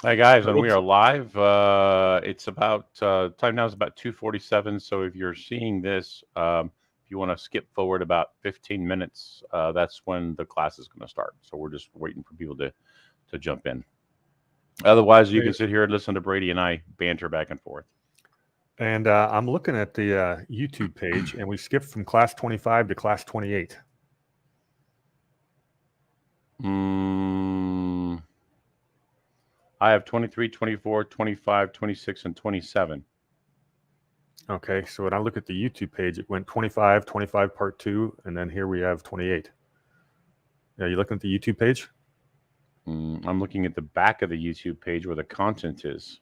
Hi guys, and we Oops. are live. It's about time now is about 2:47. So if you're seeing this, if you want to skip forward about 15 minutes, that's when the class is going to start. So we're just waiting for people to jump in. Otherwise, you Hey, can sit here and listen to Brady and I banter back and forth. And I'm looking at the YouTube page, and we skipped from class 25 to class 28. I have 23, 24, 25, 26, and 27. Okay, so when I look at the YouTube page, it went 25, 25 part 2, and then here we have 28. Yeah, you looking at the YouTube page? I'm looking at the back of the YouTube page where the content is.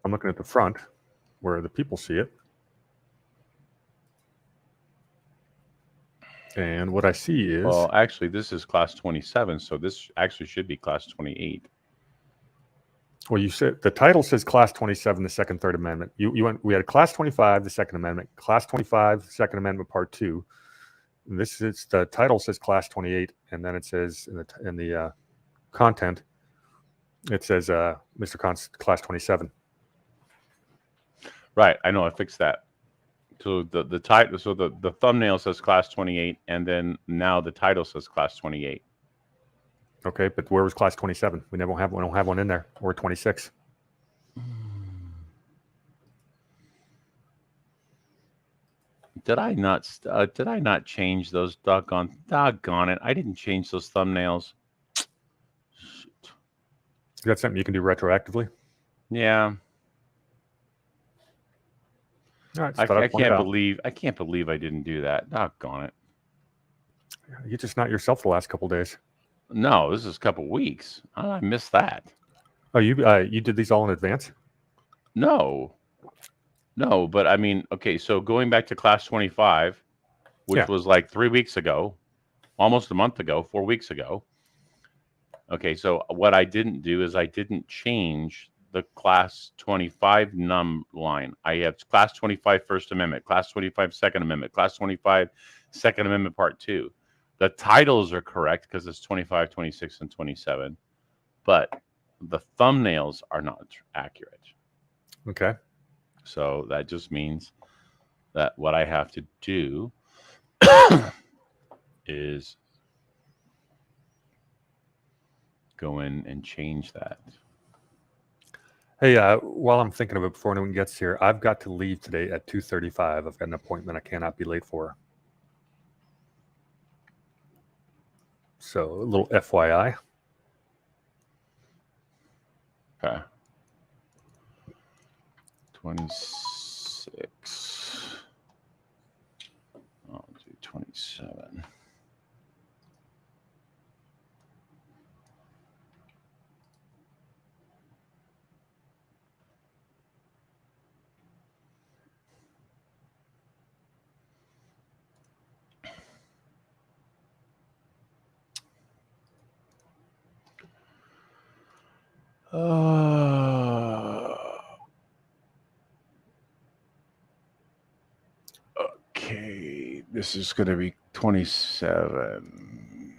I'm looking at the front where the people see it. And what I see is... Well, actually, this is class 27, so this actually should be class 28. Well, you said the title says class 27, the second, third amendment. We had class 25, the second amendment, class 25, second amendment part 2. And the title says class 28, and then it says in the content, it says Mr. class 27. Right, I know. I fixed that. So the title, so the thumbnail says class 28, and then now the title says class 28. Okay, but where was class 27? We don't have one in there, or 26. Did I not change those? Doggone it! I didn't change those thumbnails. Shoot. That's something you can do retroactively. Yeah. All right, I can't believe I didn't do that. Doggone it! You're just not yourself the last couple of days. No, this is a couple weeks. I missed that. Oh, you did these all in advance? No, no, but I mean, okay. So going back to class 25, which was like 3 weeks ago, almost a month ago, 4 weeks ago. Okay, so what I didn't do is I didn't change the class 25 line. I have class 25 First Amendment, class 25 Second Amendment, class 25 Second Amendment Part 2. The titles are correct because it's 25, 26, and 27, but the thumbnails are not accurate. Okay. So that just means that what I have to do is go in and change that. Hey, while I'm thinking of it, before anyone gets here, I've got to leave today at 2:35. I've got an appointment I cannot be late for. So a little FYI. Okay. 26. I'll do 27. Okay, this is going to be 27.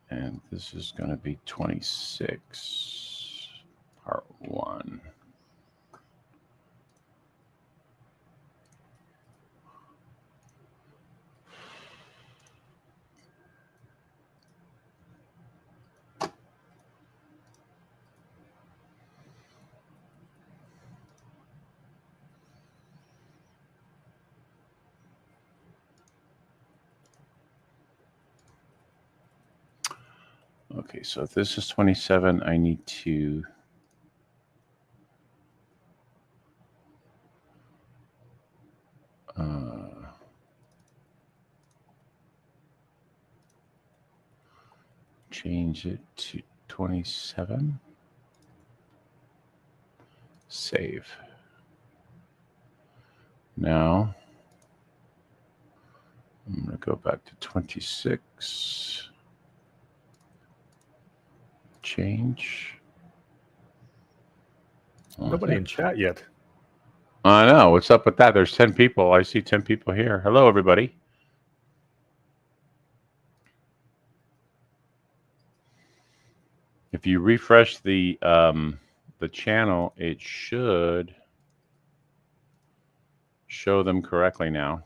And this is going to be 26, part 1. Okay, so if this is 27, I need to change it to 27. Save. Now, I'm going to go back to 26. Change. Nobody in chat yet. I know. What's up with that? There's 10 people. I see 10 people here. Hello, everybody. If you refresh the channel, it should show them correctly now.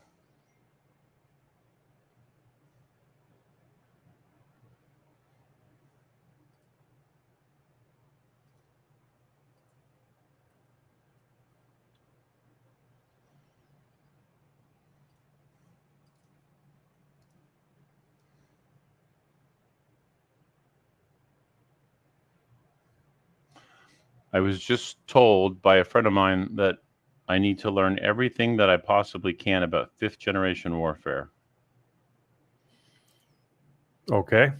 I was just told by a friend of mine that I need to learn everything that I possibly can about 5th generation warfare. Okay.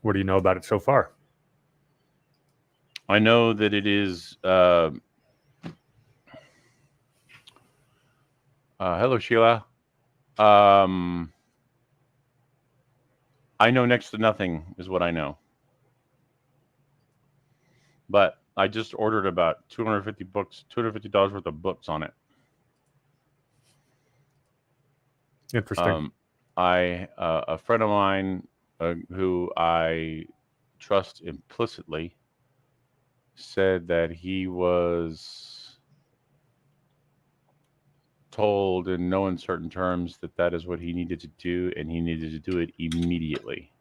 What do you know about it so far? I know that it is. Hello, Sheila. I know next to nothing is what I know. But I just ordered about $250 worth of books on it. Interesting. A friend of mine who I trust implicitly said that he was told in no uncertain terms that that is what he needed to do, and he needed to do it immediately.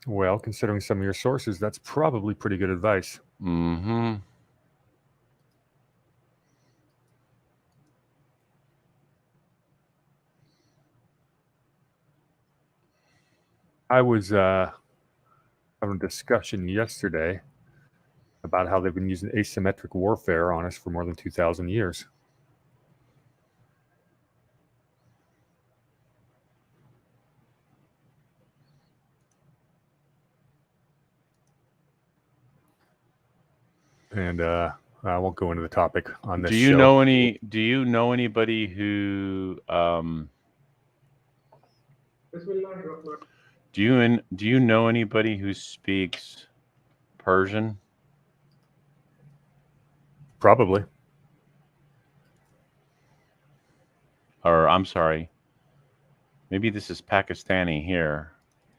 Well, considering some of your sources, that's probably pretty good advice. Mm-hmm. I was having a discussion yesterday about how they've been using asymmetric warfare on us for more than 2,000 years. And I won't go into the topic on this Do you show. know any? Do you know anybody who? Do you know anybody who speaks Persian? Probably. Or I'm sorry, maybe this is Pakistani here.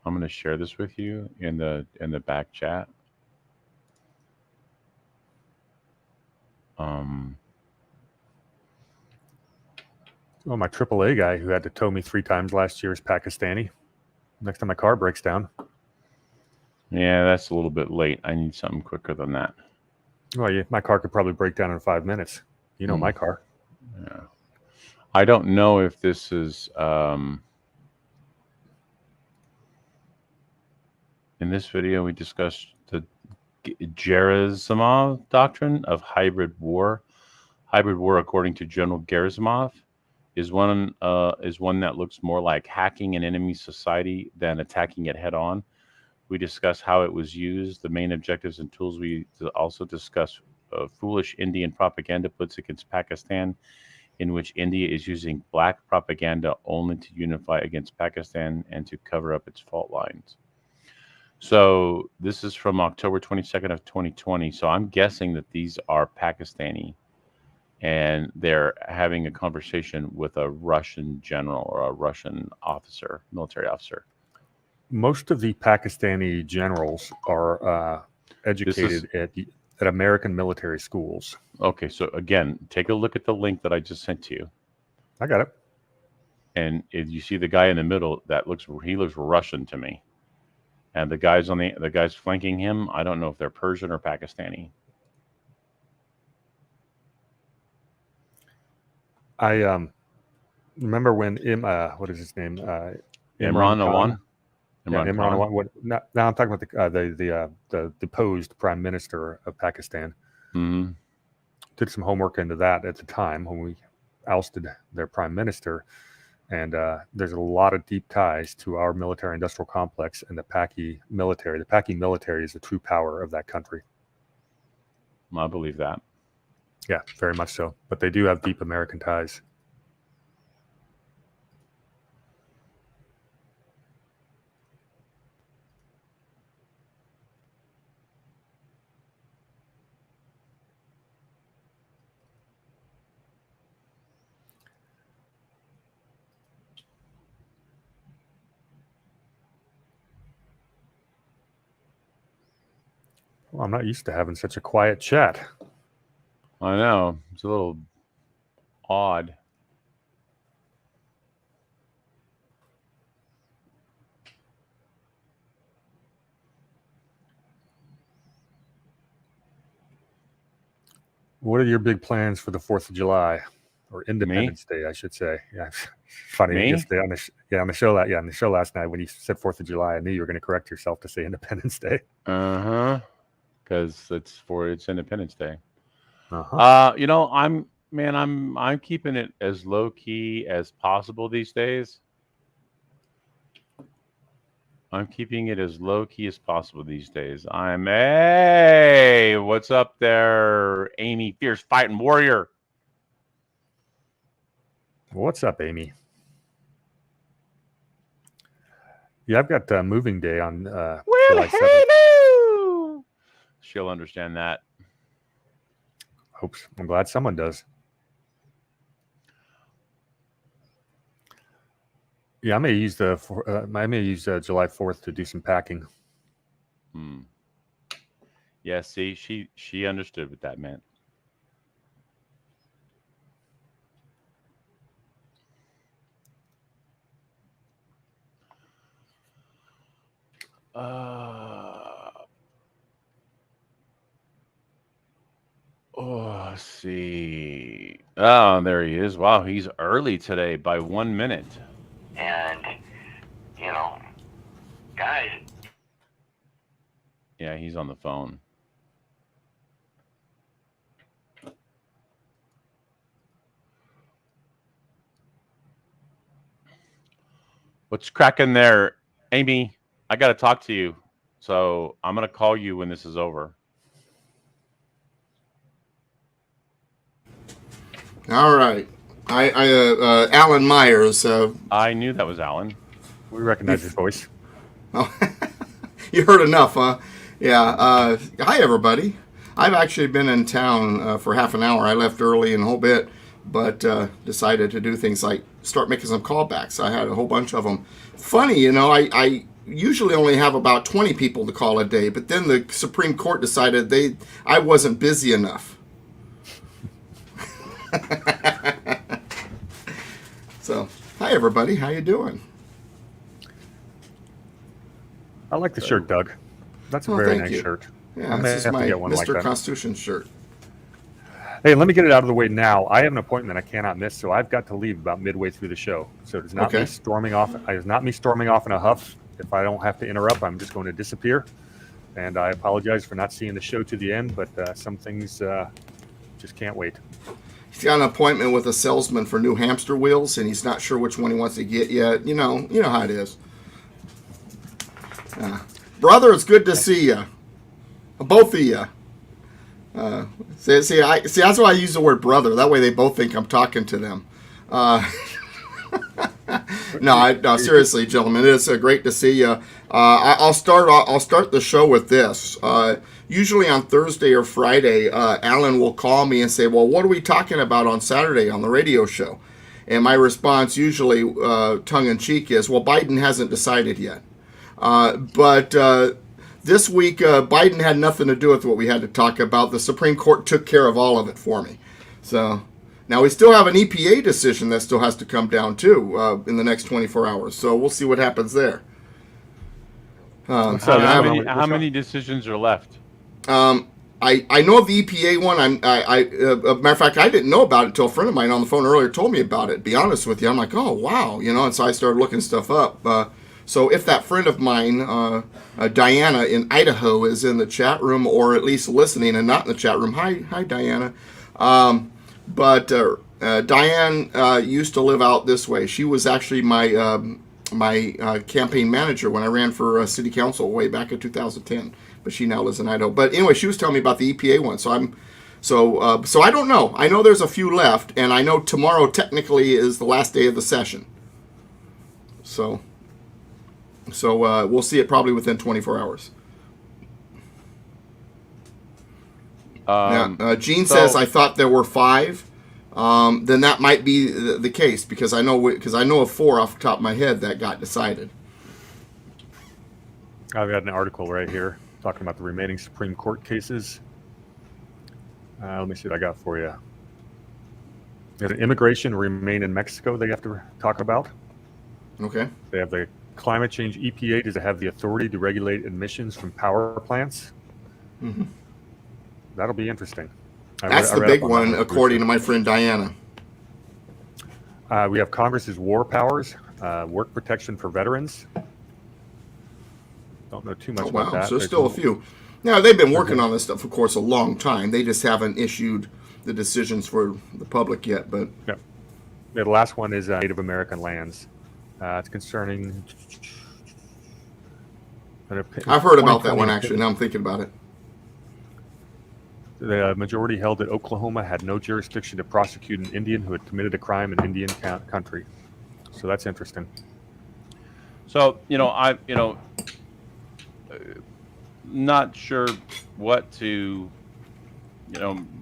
I'm going to share this with you in the back chat. Well, my AAA guy who had to tow me 3 times last year is Pakistani. Next time my car breaks down. Yeah, that's a little bit late. I need something quicker than that. Well, yeah, my car could probably break down in 5 minutes. You know my car. Yeah. I don't know if this is in this video we discussed the Gerasimov doctrine of hybrid war. Hybrid war, according to General Gerasimov, is one that looks more like hacking an enemy society than attacking it head on. We discuss how it was used, the main objectives and tools. We also discuss foolish Indian propaganda puts against Pakistan, in which India is using black propaganda only to unify against Pakistan and to cover up its fault lines. So this is from October 22nd of 2020. So I'm guessing that these are Pakistani, and they're having a conversation with a Russian general or a Russian officer, military officer. Most of the Pakistani generals are educated at American military schools. Okay, so again, take a look at the link that I just sent to you. I got it. And if you see the guy in the middle, he looks Russian to me. And the guys flanking him, I don't know if they're Persian or Pakistani. I remember when what is his name? Imran Khan. Imran Khan. Now I'm talking about the deposed prime minister of Pakistan. Mm-hmm. Did some homework into that at the time when we ousted their prime minister. And there's a lot of deep ties to our military-industrial complex and the Paki military. The Paki military is the true power of that country. I believe that. Yeah, very much so. But they do have deep American ties. Well, I'm not used to having such a quiet chat. I know. It's a little odd. What are your big plans for the 4th of July or Independence Day, I should say? Yeah, funny. Me? Yesterday on the show last night when you said 4th of July, I knew you were going to correct yourself to say Independence Day. Because it's Independence Day. Uh-huh. I'm keeping it as low key as possible these days. Hey, what's up there, Amy, fierce fighting warrior? What's up, Amy? Yeah, I've got moving day on July 7th. She'll understand that. I'm glad someone does. Yeah, I may use July 4th to do some packing. Yeah, see, she understood what that meant. Let's see. Oh, there he is. Wow, he's early today by 1 minute. And, guys. Yeah, he's on the phone. What's cracking there, Amy? I got to talk to you. So I'm going to call you when this is over. All right. Alan Myers. I knew that was Alan. We recognize his voice. Oh, you heard enough, huh? Yeah. Hi, everybody. I've actually been in town for half an hour. I left early and a whole bit, but decided to do things like start making some callbacks. I had a whole bunch of them. Funny, I usually only have about 20 people to call a day, but then the Supreme Court decided I wasn't busy enough. So, hi everybody, how you doing? I like the shirt, Doug. That's a very nice shirt. Yeah, this is my Mr. Constitution shirt. Hey, let me get it out of the way now. I have an appointment I cannot miss, so I've got to leave about midway through the show. So it's not me storming off. It's not me storming off in a huff. If I don't have to interrupt, I'm just going to disappear. And I apologize for not seeing the show to the end, but some things just can't wait. He's got an appointment with a salesman for new hamster wheels, and he's not sure which one he wants to get yet. You know how it is. Brother, it's good to see you. Both of you. See, that's why I use the word brother. That way they both think I'm talking to them. No, seriously, gentlemen, it's great to see you. I'll start the show with this. Usually on Thursday or Friday, Alan will call me and say, well, what are we talking about on Saturday on the radio show? And my response, usually tongue-in-cheek, is, well, Biden hasn't decided yet. But this week, Biden had nothing to do with what we had to talk about. The Supreme Court took care of all of it for me. So now we still have an EPA decision that still has to come down, too, in the next 24 hours. So we'll see what happens there. How many decisions are left? I know of the EPA one. Matter of fact, I didn't know about it until a friend of mine on the phone earlier told me about it. To be honest with you, I'm like, oh wow, and so I started looking stuff up. So if that friend of mine, Diana in Idaho, is in the chat room or at least listening and not in the chat room, hi Diana. But Diane used to live out this way. She was actually my campaign manager when I ran for city council way back in 2010. But she now lives in Idaho. But anyway, she was telling me about the EPA one. So I don't know. I know there's a few left, and I know tomorrow technically is the last day of the session. So we'll see it probably within 24 hours. Gene says I thought there were 5. Then that might be the case because I know of 4 off the top of my head that got decided. I've got an article right here talking about the remaining Supreme Court cases. Let me see what I got for you. There's immigration remain in Mexico they have to talk about. Okay. They have the climate change. EPA does it have the authority to regulate emissions from power plants? Mm-hmm. That'll be interesting. That's the big one, according to my friend Diana. We have Congress's war powers, work protection for veterans. Don't know too much about that. So there's still a few. Now, they've been working on this stuff, of course, a long time. They just haven't issued the decisions for the public yet. But yeah. The last one is Native American lands. It's concerning. I've heard about that one, actually. Now I'm thinking about it. The majority held that Oklahoma had no jurisdiction to prosecute an Indian who had committed a crime in Indian country. So that's interesting. So, not sure what to,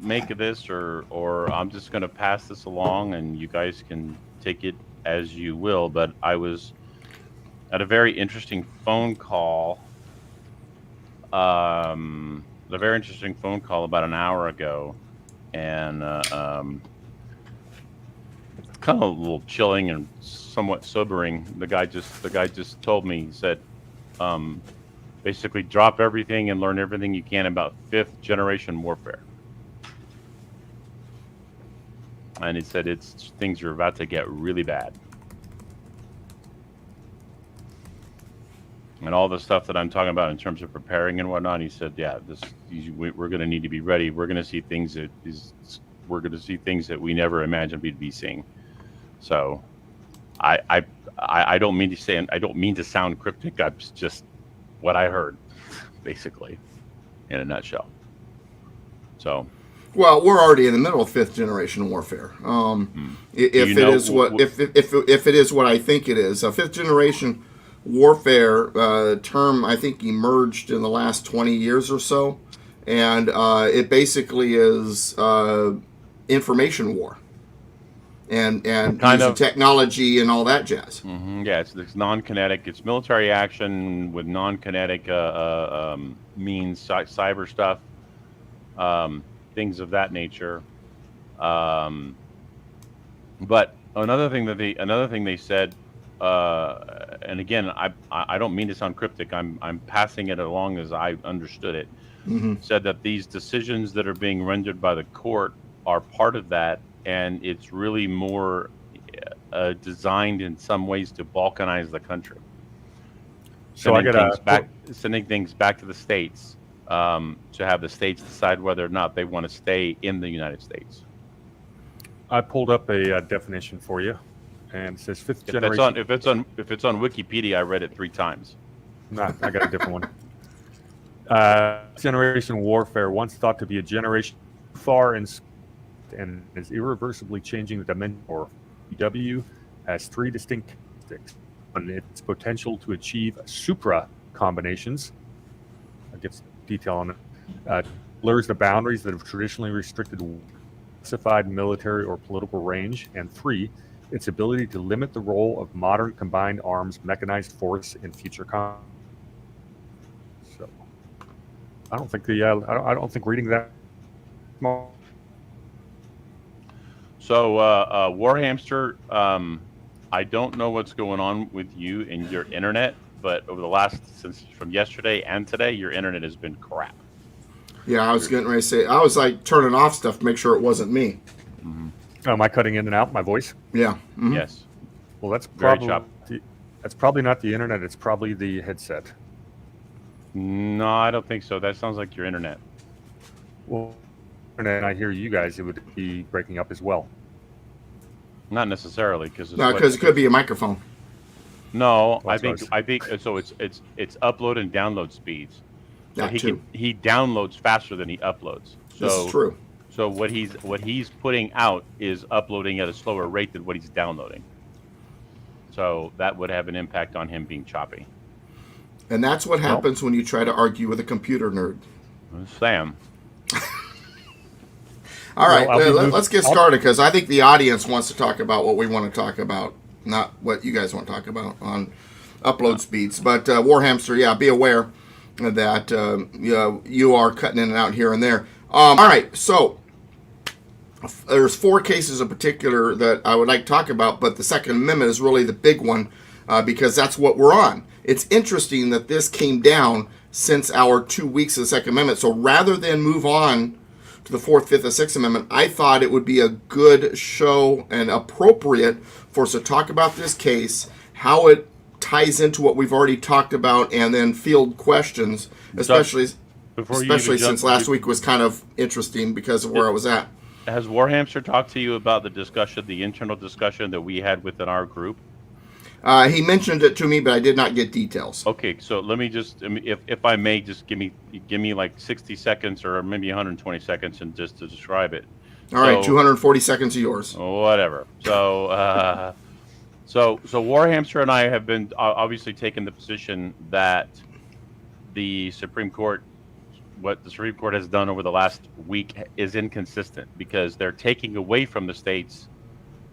make of this, or I'm just going to pass this along and you guys can take it as you will. But I was at a very interesting phone call. About an hour ago, and it's kind of a little chilling and somewhat sobering. The guy just told me, he said, basically drop everything and learn everything you can about 5th generation warfare. And he said things are about to get really bad. And all the stuff that I'm talking about in terms of preparing and whatnot, he said, "Yeah, we're going to need to be ready. We're going to see things that we never imagined we'd be seeing." So, I don't mean to sound cryptic. That's just what I heard, basically, in a nutshell. So, well, we're already in the middle of 5th generation warfare. If it is what I think it is, a 5th generation warfare term I think emerged in the last 20 years or so, and it basically is information war and kind using technology and all that jazz. Mm-hmm, yeah, it's non-kinetic. It's military action with non-kinetic means, cyber stuff, things of that nature. But another thing they said. And again, I don't mean to sound cryptic. I'm passing it along as I understood it. Mm-hmm. Said that these decisions that are being rendered by the court are part of that, and it's really more designed in some ways to balkanize the country. So sending things back to the states to have the states decide whether or not they want to stay in the United States. I pulled up a definition for you. And it says 5th generation. If it's on Wikipedia, I read it 3 times. Nah, I got a different one. Generation warfare, once thought to be a generation far and is irreversibly changing the dimension. Or EW has 3 distinct characteristics. And its potential to achieve supra combinations. It gives detail on it. Blurs the boundaries that have traditionally restricted specified military or political range. And 3. Its ability to limit the role of modern combined arms mechanized force in future conflicts. So, I don't think reading that. So, Warhamster, I don't know what's going on with you and your internet, but over the from yesterday and today, your internet has been crap. Yeah, I was getting ready to say, I was like turning off stuff to make sure it wasn't me. Mm-hmm. Am I cutting in and out my voice? Yeah. Mm-hmm. Yes. Well, that's probably not the internet. It's probably the headset. No, I don't think so. That sounds like your internet. Well, and I hear you guys. It would be breaking up as well. Not necessarily, because it could be a microphone. No, Well, I think so. It's upload and download speeds. So That too. he downloads faster than he uploads. So This is true. So what he's putting out is uploading at a slower rate than what he's downloading. So that would have an impact on him being choppy. And that's what happens when you try to argue with a computer nerd. Sam. All right, Well, let's get started because I think the audience wants to talk about what we want to talk about, not what you guys want to talk about on upload speeds. But Warhamster, yeah, be aware that you are cutting in and out here and there. All right, so there's 4 cases in particular that I would like to talk about, but the Second Amendment is really the big one because that's what we're on. It's interesting that this came down since our 2 weeks of the Second Amendment. So rather than move on to the 4th, 5th, and 6th Amendment, I thought it would be a good show and appropriate for us to talk about this case, how it ties into what we've already talked about, and then field questions, especially since last week was kind of interesting because of where I was at. Has Warhamster talked to you about the internal discussion that we had within our group? He mentioned it to me, but I did not get details. Okay, so let me just, if I may, just give me like 60 seconds or maybe 120 seconds and just to describe it. All right, 240 seconds of yours. Whatever. So, so Warhamster and I have been obviously taking the position that the Supreme Court, what the Supreme Court has done over the last week is inconsistent because they're taking away from the states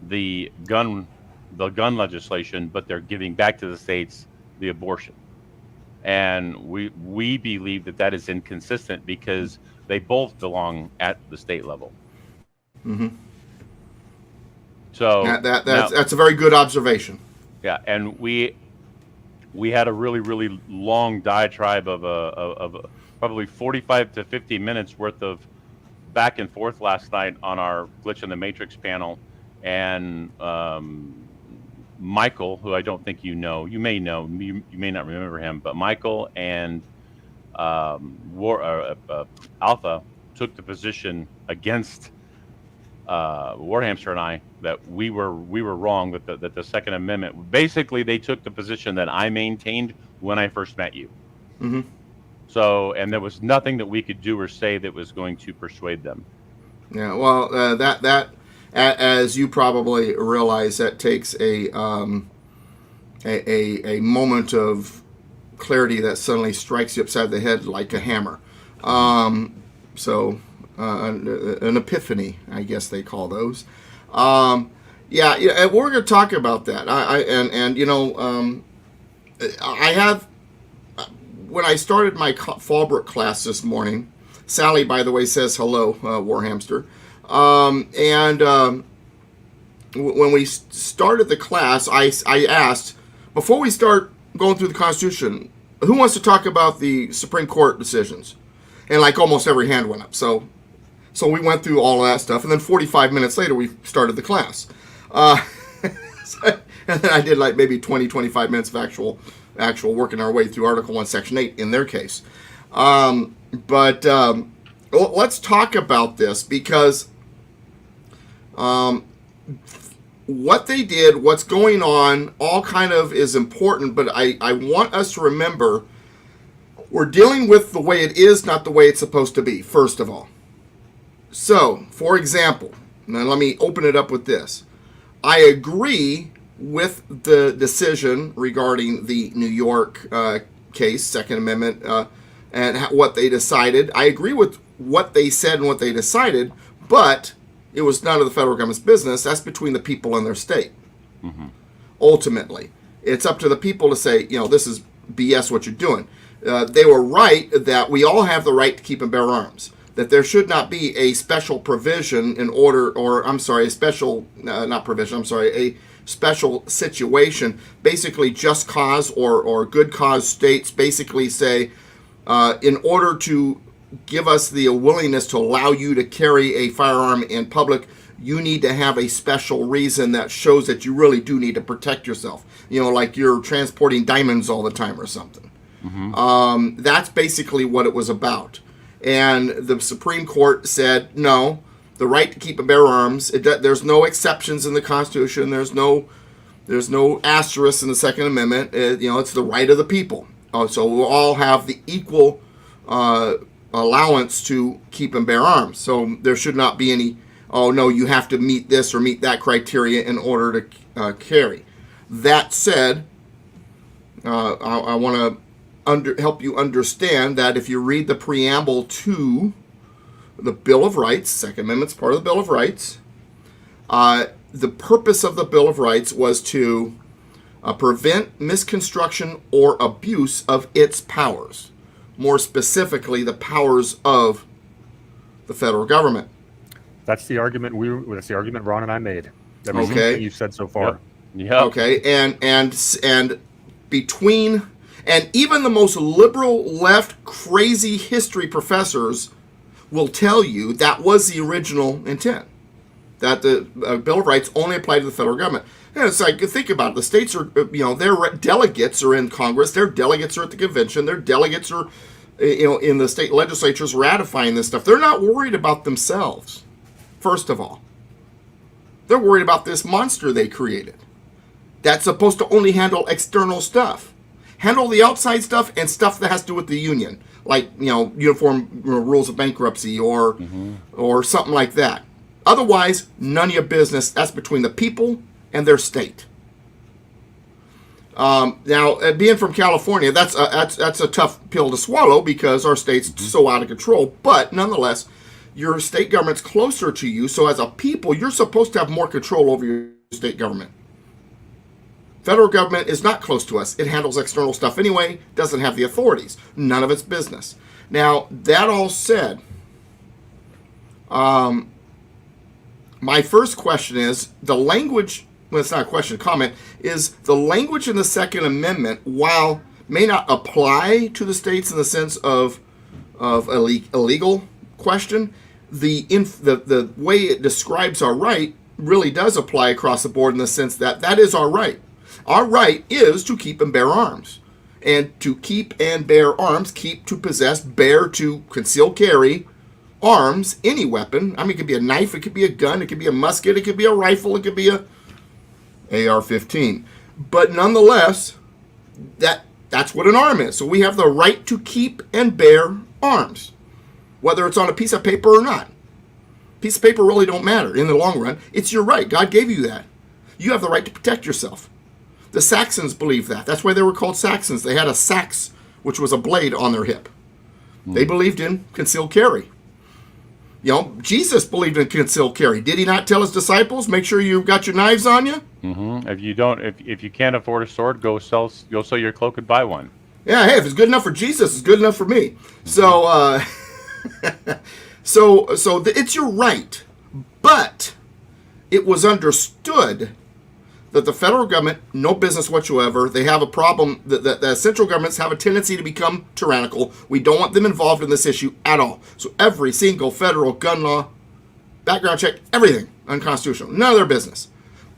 the gun legislation, but they're giving back to the states the abortion. And we believe that is inconsistent because they both belong at the state level. Mm-hmm. So that's a very good observation. Yeah, and we had a really long diatribe of probably 45 to 50 minutes worth of back and forth last night on our Glitch in the Matrix panel, and Michael, who I don't think you know, you may know, you may not remember him, but Michael and Alpha took the position against Warhamster and I that we were wrong, that the Second Amendment, basically they took the position that I maintained when I first met you. Mm-hmm. So, and there was nothing that we could do or say that was going to persuade them. Yeah, well, that as you probably realize, that takes a moment of clarity that suddenly strikes you upside the head like a hammer. So an epiphany, I guess they call those. And we're going to talk about that. I have, when I started my Fallbrook class this morning, Sally, by the way, says hello, Warhamster. When we started the class, I asked, before we start going through the Constitution, who wants to talk about the Supreme Court decisions? And like almost every hand went up. So we went through all of that stuff, and then 45 minutes later, we started the class. And then I did like maybe 20, 25 minutes of actual working our way through Article 1, Section 8 in their case. But let's talk about this because what they did, what's going on, all kind of is important, but I want us to remember we're dealing with the way it is, not the way it's supposed to be, first of all. So, for example, now let me open it up with this. I agree with the decision regarding the New York case, Second Amendment, and what they decided. I agree with what they said and what they decided, but it was none of the federal government's business. That's between the people and their state. Mm-hmm. Ultimately, it's up to the people to say, this is BS what you're doing. They were right that we all have the right to keep and bear arms. That there should not be a special provision a special situation. Basically, just cause or good cause states basically say, in order to give us the willingness to allow you to carry a firearm in public, you need to have a special reason that shows that you really do need to protect yourself. Like you're transporting diamonds all the time or something. Mm-hmm. That's basically what it was about. And the Supreme Court said, no, the right to keep and bear arms. There's no exceptions in the Constitution. There's no asterisk in the Second Amendment. It's the right of the people. So we'll all have the equal allowance to keep and bear arms. So there should not be any, oh no, you have to meet this or meet that criteria in order to carry. That said, I want to help you understand that if you read the preamble to the Bill of Rights, Second Amendment's part of the Bill of Rights, the purpose of the Bill of Rights was to prevent misconstruction or abuse of its powers. More specifically, the powers of the federal government. That's the argument Ron and I made. Everything Okay. you've said so far. Yep. Okay, and between, and even the most liberal left crazy history professors will tell you that was the original intent, that the Bill of Rights only applied to the federal government. And it's like, think about it. The states are, their delegates are in Congress, their delegates are at the convention, their delegates are, in the state legislatures ratifying this stuff. They're not worried about themselves, first of all. They're worried about this monster they created that's supposed to only handle external stuff. Handle the outside stuff and stuff that has to do with the union, like, uniform rules of bankruptcy or something like that. Otherwise, none of your business. That's between the people and their state. Now, being from California, that's a tough pill to swallow because our state's so out of control. But nonetheless, your state government's closer to you, so as a people, you're supposed to have more control over your state government. Federal government is not close to us. It handles external stuff anyway, doesn't have the authorities. None of its business. Now, that all said, my first question is, the language, well, it's not a question, comment, is the language in the Second Amendment, while may not apply to the states in the sense of a legal question, the way it describes our right really does apply across the board in the sense that that is our right. Our right is to keep and bear arms. And to keep and bear arms, keep to possess, bear to conceal carry arms, any weapon. I mean, it could be a knife, it could be a gun, it could be a musket, it could be a rifle, it could be a AR-15. But nonetheless, that's what an arm is. So we have the right to keep and bear arms, whether it's on a piece of paper or not. Piece of paper really don't matter in the long run. It's your right. God gave you that. You have the right to protect yourself. The Saxons believed that. That's why they were called Saxons. They had a sax, which was a blade on their hip. They believed in concealed carry. Jesus believed in concealed carry. Did he not tell his disciples, make sure you've got your knives on you? Mm-hmm. If you can't afford a sword, go sell your cloak and buy one. Yeah, hey, if it's good enough for Jesus, it's good enough for me. So, it's your right, but it was understood that the federal government, no business whatsoever. They have a problem that the central governments have a tendency to become tyrannical. We don't want them involved in this issue at all. So every single federal gun law, background check, everything unconstitutional. None of their business.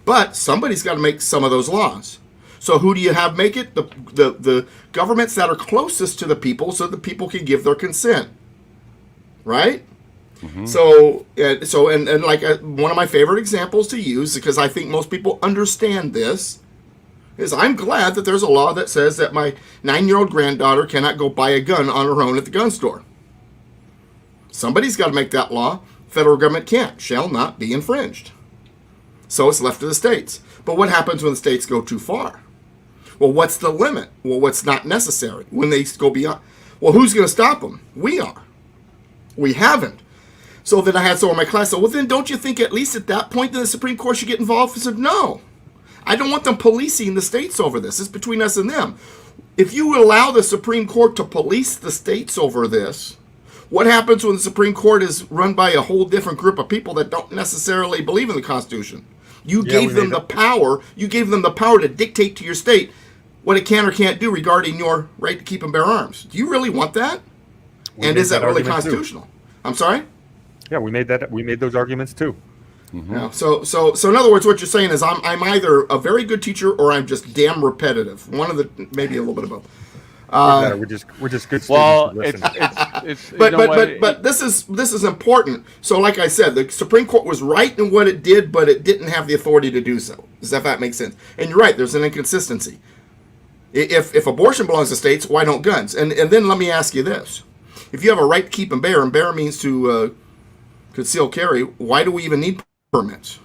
But somebody's got to make some of those laws. So who do you have make it? The governments that are closest to the people, so the people can give their consent, right? Mm-hmm. So like one of my favorite examples to use, because I think most people understand this, is I'm glad that there's a law that says that my 9-year-old granddaughter cannot go buy a gun on her own at the gun store. Somebody's got to make that law. Federal government can't, shall not be infringed. So it's left to the states. But what happens when the states go too far? Well, what's the limit? Well, what's not necessary? When they go beyond, well, who's going to stop them? We are. We haven't. So then I had someone in my class say, well, then don't you think at least at that point that the Supreme Court should get involved? I said, no. I don't want them policing the states over this. It's between us and them. If you allow the Supreme Court to police the states over this, what happens when the Supreme Court is run by a whole different group of people that don't necessarily believe in the Constitution? You gave them the power. You gave them the power to dictate to your state what it can or can't do regarding your right to keep and bear arms. Do you really want that? And is that really constitutional? I'm sorry? Yeah, we made those arguments too. Mm-hmm. Yeah, so in other words, what you're saying is I'm either a very good teacher or I'm just damn repetitive. One of the, maybe a little bit of both. We're just good students. Well, who it's listen. But this is important. So, like I said, the Supreme Court was right in what it did, but it didn't have the authority to do so. Does that make sense? And you're right. There's an inconsistency. If abortion belongs to states, why don't guns? And then let me ask you this: if you have a right to keep and bear means to conceal carry, why do we even need permits?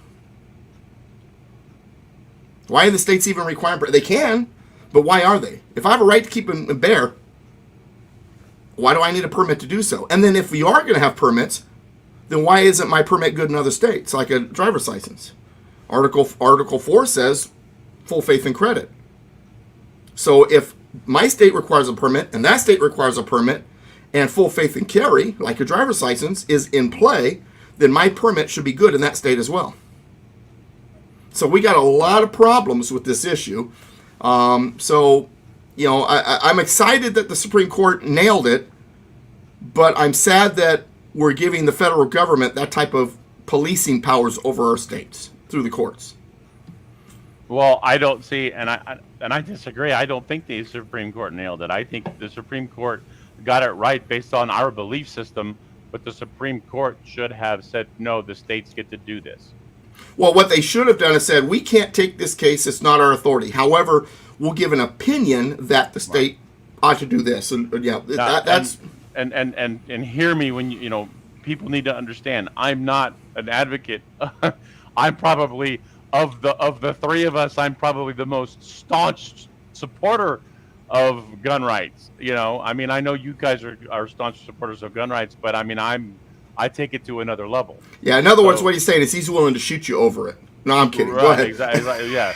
Why are the states even requiring? They can, but why are they? If I have a right to keep and bear, why do I need a permit to do so? And then if we are going to have permits, then why isn't my permit good in other states, like a driver's license? Article 4 says full faith and credit. So if my state requires a permit and that state requires a permit, and full faith and carry, like a driver's license, is in play, then my permit should be good in that state as well. So we got a lot of problems with this issue. I'm excited that the Supreme Court nailed it, but I'm sad that we're giving the federal government that type of policing powers over our states through the courts. Well, I don't see, and I disagree. I don't think the Supreme Court nailed it. I think the Supreme Court got it right based on our belief system, but the Supreme Court should have said, no, the states get to do this. Well, what they should have done is said, we can't take this case, it's not our authority. However, we'll give an opinion that the state ought to do this. And that's and hear me when people need to understand, I'm not an advocate. I'm probably of the three of us, I'm probably the most staunch supporter of gun rights. I mean, I know you guys are staunch supporters of gun rights, but I mean, I take it to another level. Yeah, in other words, what he's saying is he's willing to shoot you over it. No, I'm kidding. Right, Go ahead. Exactly. Yeah.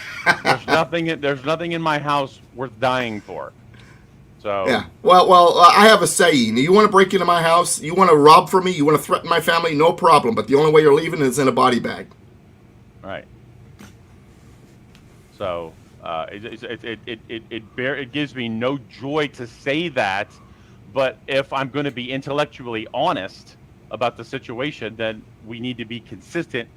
There's nothing in my house worth dying for. So yeah. Well, I have a saying. You want to break into my house? You want to rob from me? You want to threaten my family? No problem. But the only way you're leaving is in a body bag. Right. So it gives me no joy to say that, but if I'm going to be intellectually honest about the situation, then we need to be consistent.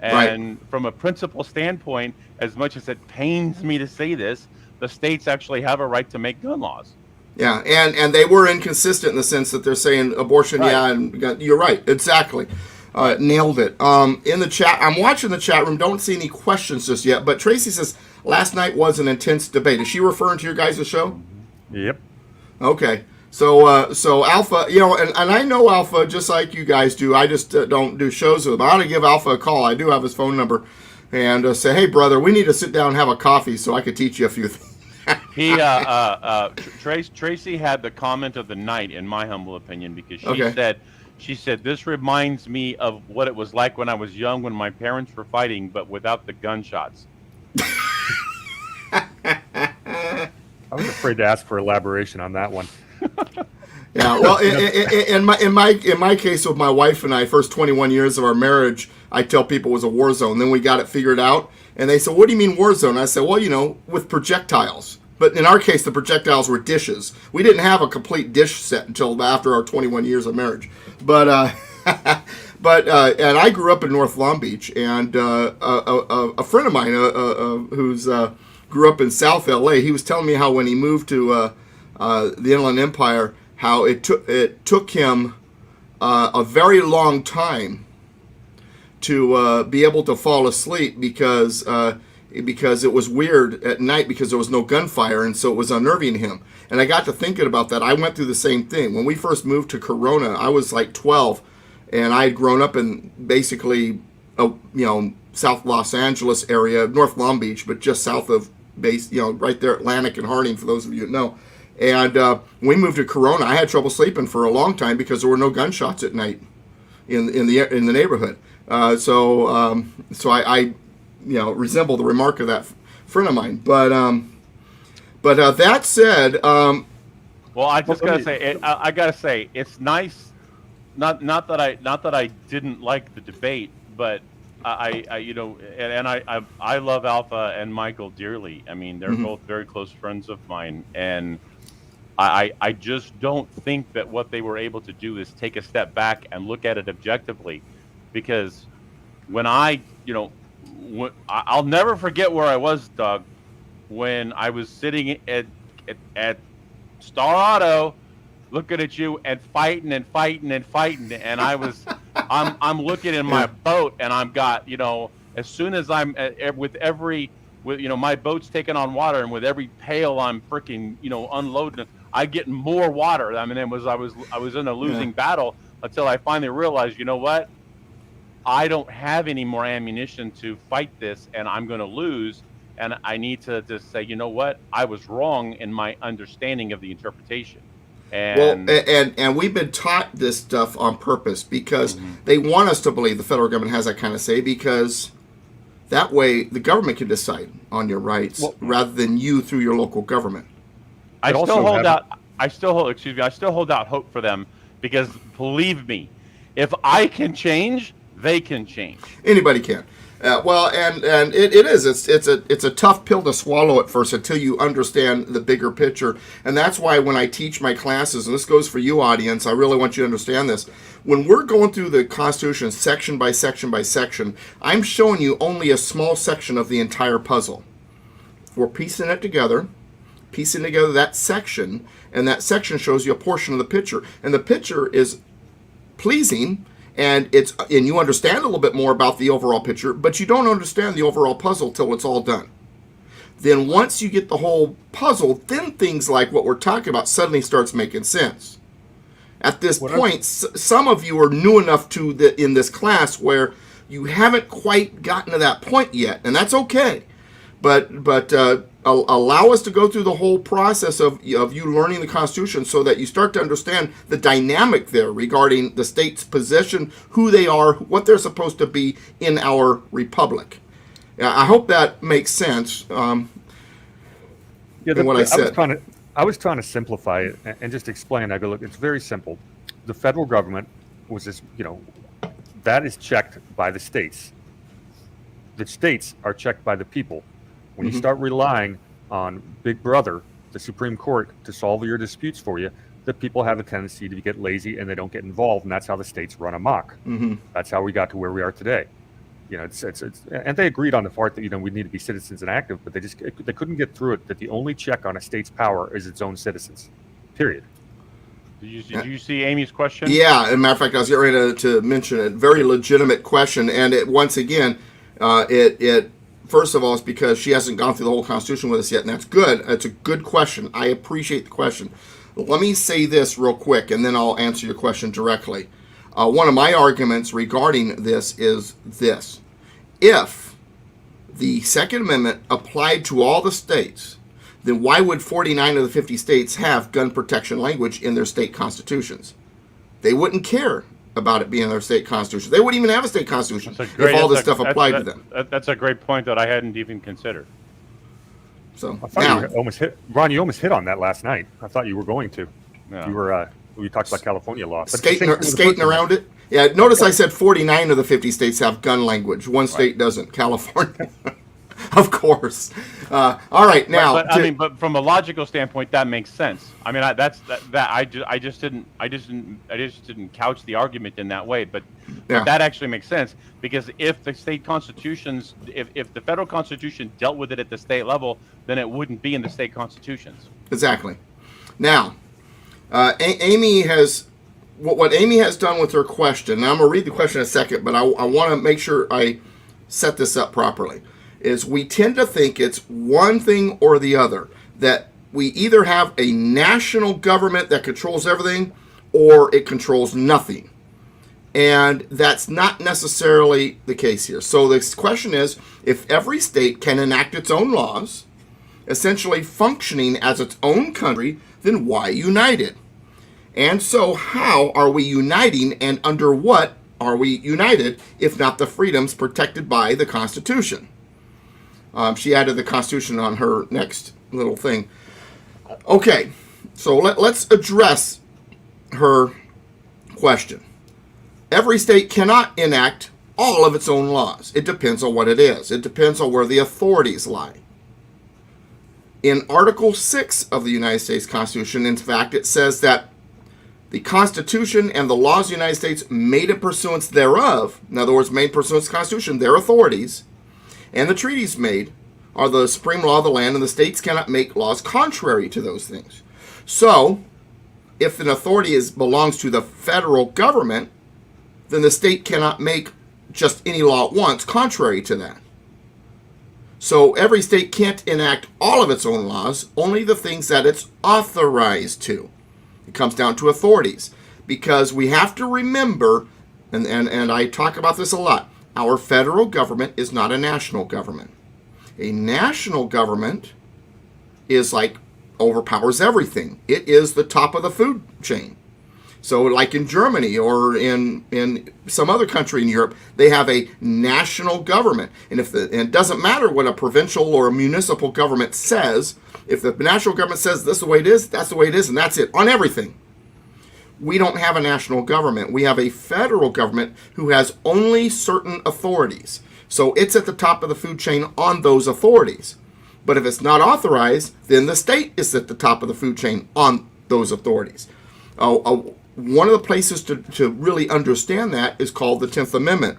And from a principle standpoint, as much as it pains me to say this, the states actually have a right to make gun laws. Yeah, and they were inconsistent in the sense that they're saying abortion, right. Yeah, and you're right, exactly. Nailed it. In the chat, I'm watching the chat room, don't see any questions just yet, but Tracy says, last night was an intense debate. Is she referring to your guys' show? Yep. Okay. So Alpha, and I know Alpha just like you guys do. I just don't do shows with him. I ought to give Alpha a call. I do have his phone number, and say, hey, brother, we need to sit down and have a coffee so I could teach you a few things. Tracy had the comment of the night, in my humble opinion, because she said, this reminds me of what it was like when I was young, when my parents were fighting, but without the gunshots. I was afraid to ask for elaboration on that one. Yeah, well, in my case with my wife and I, first 21 years of our marriage, I tell people it was a war zone. Then we got it figured out, and they said, "What do you mean war zone?" I said, "Well, with projectiles." But in our case, the projectiles were dishes. We didn't have a complete dish set until after our 21 years of marriage. But and I grew up in North Long Beach, and a friend of mine who's grew up in South LA, he was telling me how when he moved to the Inland Empire, how it took him a very long time to be able to fall asleep because it was weird at night because there was no gunfire, and so it was unnerving him. And I got to thinking about that. I went through the same thing. When we first moved to Corona, I was like 12, and I had grown up in basically South Los Angeles area, North Long Beach, but just south of right there, Atlantic and Harding, for those of you that know. And when we moved to Corona, I had trouble sleeping for a long time because there were no gunshots at night in the neighborhood. So I resemble the remark of that friend of mine. But that said, well, I just gotta say, I gotta say, it's nice. Not that I didn't like the debate, but I love Alpha and Michael dearly. I mean, they're both very close friends of mine, and I just don't think that what they were able to do is take a step back and look at it objectively, because when I'll never forget where I was, Doug, when I was sitting at Star Auto, looking at you and fighting and fighting and fighting, and I'm looking in my boat, and I'm got, as soon as I'm my boat's taking on water, and with every pail I'm freaking unloading, I get more water. I mean, I was in a losing battle until I finally realized, you know what, I don't have any more ammunition to fight this, and I'm going to lose. And I need to just say, you know what, I was wrong in my understanding of the interpretation. And and we've been taught this stuff on purpose because they want us to believe the federal government has that kind of say, because that way the government can decide on your rights rather than you through your local government. I still hold out hope for them, because believe me, if I can change, they can change. Anybody can. And it is. It's a tough pill to swallow at first until you understand the bigger picture. And that's why when I teach my classes, and this goes for you, audience, I really want you to understand this. When we're going through the Constitution section by section by section, I'm showing you only a small section of the entire puzzle. We're piecing it together, that section, and that section shows you a portion of the picture. And the picture is pleasing, and you understand a little bit more about the overall picture, but you don't understand the overall puzzle till it's all done. Then once you get the whole puzzle, then things like what we're talking about suddenly starts making sense. At this point, some of you are new enough in this class where you haven't quite gotten to that point yet, and that's okay. But allow us to go through the whole process of you learning the Constitution so that you start to understand the dynamic there regarding the state's position, who they are, what they're supposed to be in our republic. I hope that makes sense. I said. I was trying to simplify it and just explain. I go, look, it's very simple. The federal government was just, that is checked by the states. The states are checked by the people. When you start relying on Big Brother, the Supreme Court, to solve your disputes for you, the people have a tendency to get lazy and they don't get involved, and that's how the states run amok. That's how we got to where we are today. And they agreed on the part that we need to be citizens and active, but they couldn't get through it that the only check on a state's power is its own citizens. Period. Did you see Amy's question? Yeah, as a matter of fact, I was getting ready to mention a very legitimate question, and once again, first of all, it's because she hasn't gone through the whole Constitution with us yet, and that's good. It's a good question. I appreciate the question. Let me say this real quick, and then I'll answer your question directly. One of my arguments regarding this is this. If the Second Amendment applied to all the states, then why would 49 of the 50 states have gun protection language in their state constitutions? They wouldn't care about it being in their state constitution. They wouldn't even have a state constitution if all this stuff applied to them. That's a great point that I hadn't even considered. So now, you almost hit on that last night. I thought you were going to. Yeah. We talked about California law. Skating around it. Yeah, notice I said 49 of the 50 states have gun language. One state doesn't, California. Of course. All right, now. But from a logical standpoint, that makes sense. I mean, I just didn't couch the argument in that way. But that actually makes sense, because if the state constitutions, if the federal constitution dealt with it at the state level, then it wouldn't be in the state constitutions. Exactly. Now, Amy has. What Amy has done with her question, now I'm going to read the question in a second, but I want to make sure I set this up properly, is we tend to think it's one thing or the other, that we either have a national government that controls everything or it controls nothing. And that's not necessarily the case here. So this question is, if every state can enact its own laws, essentially functioning as its own country, then why united? And so how are we uniting, and under what are we united, if not the freedoms protected by the Constitution? She added the Constitution on her next little thing. Okay, so let's address her question. Every state cannot enact all of its own laws. It depends on what it is. It depends on where the authorities lie. In Article 6 of the United States Constitution, in fact, it says that the Constitution and the laws of the United States made in pursuance thereof, in other words, made pursuant to the Constitution, their authorities, and the treaties made are the supreme law of the land, and the states cannot make laws contrary to those things. So, if an authority belongs to the federal government, then the state cannot make just any law it wants contrary to that. So every state can't enact all of its own laws, only the things that it's authorized to. It comes down to authorities. Because we have to remember, and I talk about this a lot, our federal government is not a national government. A national government is like overpowers everything. It is the top of the food chain. So like in Germany or in some other country in Europe, they have a national government. And it doesn't matter what a provincial or a municipal government says. If the national government says this is the way it is, that's the way it is, and that's it, on everything. We don't have a national government. We have a federal government who has only certain authorities. So it's at the top of the food chain on those authorities. But if it's not authorized, then the state is at the top of the food chain on those authorities. One of the places to really understand that is called the 10th Amendment.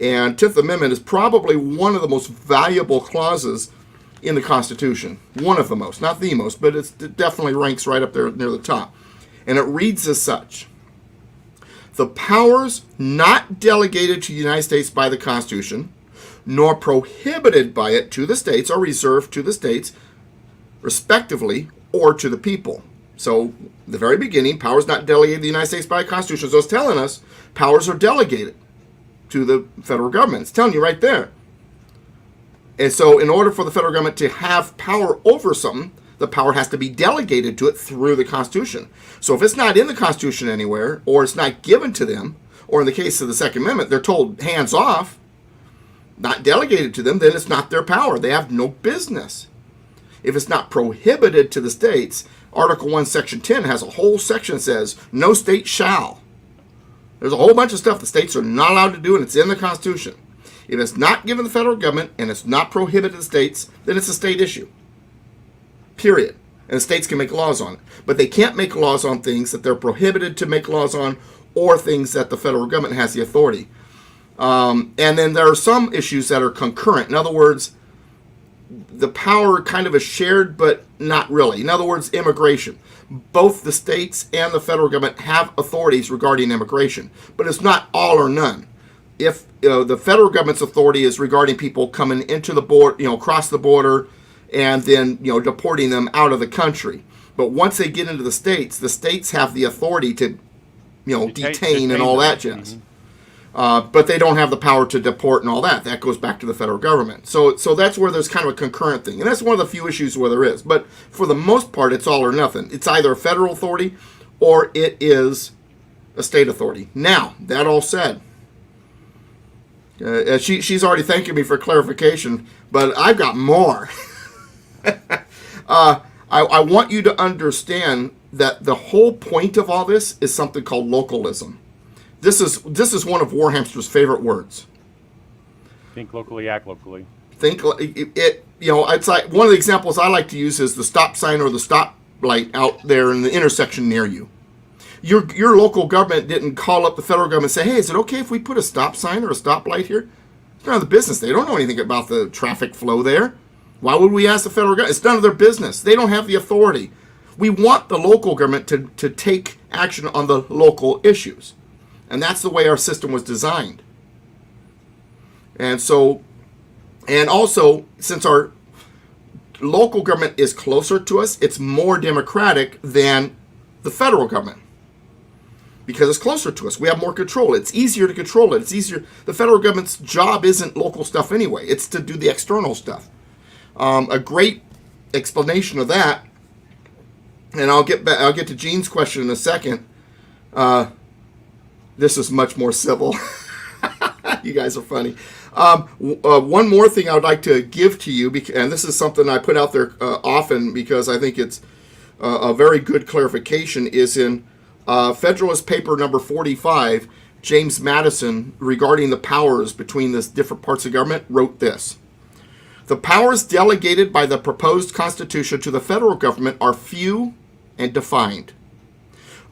And 10th Amendment is probably one of the most valuable clauses in the Constitution. One of the most, not the most, but it definitely ranks right up there near the top. And it reads as such: the powers not delegated to the United States by the Constitution, nor prohibited by it to the states, are reserved to the states, respectively, or to the people. So, the very beginning, powers not delegated to the United States by the Constitution. So it's telling us powers are delegated to the federal government. It's telling you right there. And so, in order for the federal government to have power over something, the power has to be delegated to it through the Constitution. So if it's not in the Constitution anywhere, or it's not given to them, or in the case of the Second Amendment, they're told hands off, not delegated to them, then it's not their power. They have no business. If it's not prohibited to the states, Article 1, Section 10 has a whole section that says, no state shall. There's a whole bunch of stuff the states are not allowed to do, and it's in the Constitution. If it's not given to the federal government, and it's not prohibited to the states, then it's a state issue. Period. And the states can make laws on it. But they can't make laws on things that they're prohibited to make laws on, or things that the federal government has the authority. And then there are some issues that are concurrent. In other words, the power kind of is shared, but not really. In other words, immigration. Both the states and the federal government have authorities regarding immigration, but it's not all or none. If the federal government's authority is regarding people coming into the border, across the border, and then deporting them out of the country. But once they get into the states have the authority to detain and all that jazz. But they don't have the power to deport and all that. That goes back to the federal government. So that's where there's kind of a concurrent thing. And that's one of the few issues where there is. But for the most part, it's all or nothing. It's either a federal authority or it is a state authority. Now, that all said, she's already thanking me for clarification, but I've got more. I want you to understand that the whole point of all this is something called localism. This is one of Warhamster's favorite words. Think locally, act locally. It's like one of the examples I like to use is the stop sign or the stop light out there in the intersection near you. Your local government didn't call up the federal government and say, hey, is it okay if we put a stop sign or a stop light here? It's none of the business. They don't know anything about the traffic flow there. Why would we ask the federal government? It's none of their business. They don't have the authority. We want the local government to take action on the local issues. And that's the way our system was designed. And also, since our local government is closer to us, it's more democratic than the federal government. Because it's closer to us. We have more control. It's easier to control it. It's easier. The federal government's job isn't local stuff anyway. It's to do the external stuff. A great explanation of that, and I'll get to Gene's question in a second. This is much more civil. You guys are funny. One more thing I would like to give to you, and this is something I put out there often because I think it's a very good clarification, is in Federalist Paper number 45, James Madison, regarding the powers between the different parts of government, wrote this. The powers delegated by the proposed Constitution to the federal government are few and defined.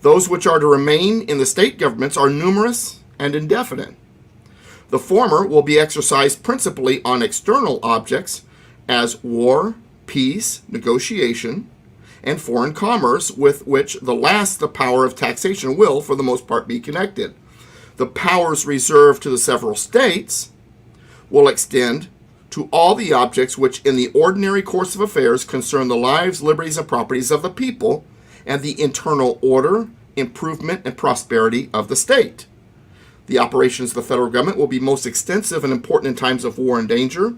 Those which are to remain in the state governments are numerous and indefinite. The former will be exercised principally on external objects, as war, peace, negotiation, and foreign commerce, with which the power of taxation will, for the most part, be connected. The powers reserved to the several states will extend to all the objects which in the ordinary course of affairs concern the lives, liberties, and properties of the people and the internal order, improvement, and prosperity of the state. The operations of the federal government will be most extensive and important in times of war and danger,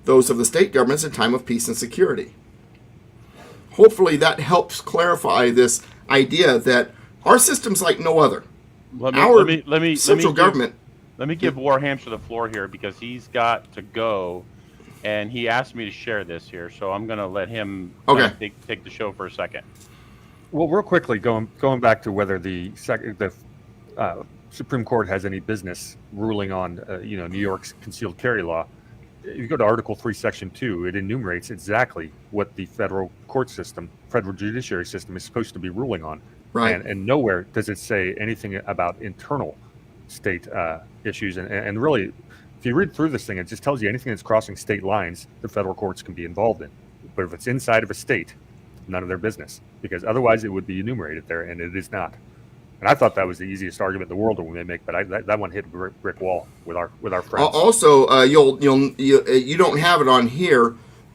those of the state governments in time of peace and security. Hopefully that helps clarify this idea that our system's like no other. Let me give Warhamster the floor here because he's got to go, and he asked me to share this here, so I'm going to let him take the show for a second. Well, real quickly, going back to whether the Supreme Court has any business ruling on New York's concealed carry law. If you go to Article 3, Section 2, it enumerates exactly what the federal court system, federal judiciary system, is supposed to be ruling on. Right. And nowhere does it say anything about internal state issues. And really, if you read through this thing, it just tells you anything that's crossing state lines, the federal courts can be involved in. But if it's inside of a state, none of their business, because otherwise it would be enumerated there, and it is not. And I thought that was the easiest argument in the world that we may make, but that one hit a brick wall with our friends. Also, you don't have it on here,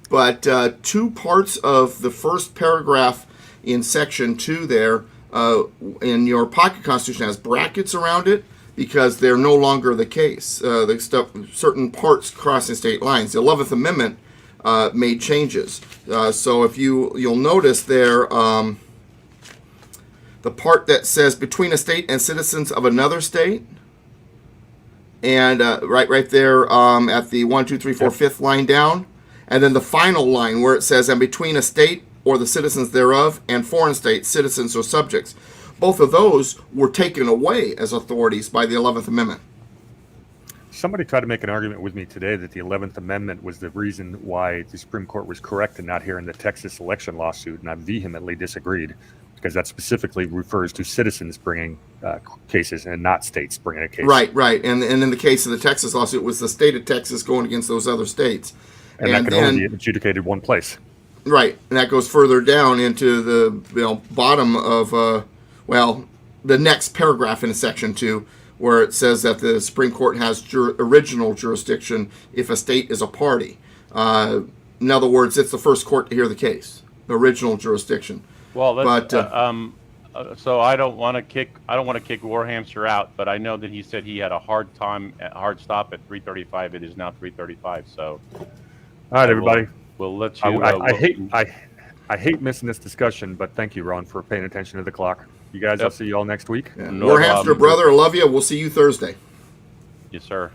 but two parts of the first paragraph in Section 2 there in your pocket constitution has brackets around it because they're no longer the case. Certain parts crossing state lines. The 11th Amendment made changes. So if you'll notice there. The part that says between a state and citizens of another state, and right there at the 1, 2, 3, 4, fifth line down, and then the final line where it says and between a state or the citizens thereof and foreign states, citizens or subjects. Both of those were taken away as authorities by the 11th Amendment. Somebody tried to make an argument with me today that the 11th Amendment was the reason why the Supreme Court was correct in not hearing the Texas election lawsuit, and I vehemently disagreed. Because that specifically refers to citizens bringing cases and not states bringing a case. Right. And in the case of the Texas lawsuit, it was the state of Texas going against those other states. And that can only be adjudicated one place. Right. And that goes further down into the bottom of, the next paragraph in Section 2, where it says that the Supreme Court has original jurisdiction if a state is a party. In other words, it's the first court to hear the case, the original jurisdiction. Well, so I don't want to kick Warhamster out, but I know that he said he had a hard stop at 3:35. It is now 3:35. So, all right, everybody. We'll let you. I hate missing this discussion, but thank you, Ron, for paying attention to the clock. You guys, I'll see you all next week. Yeah. Warhamster, brother, I love you. We'll see you Thursday. Yes, sir.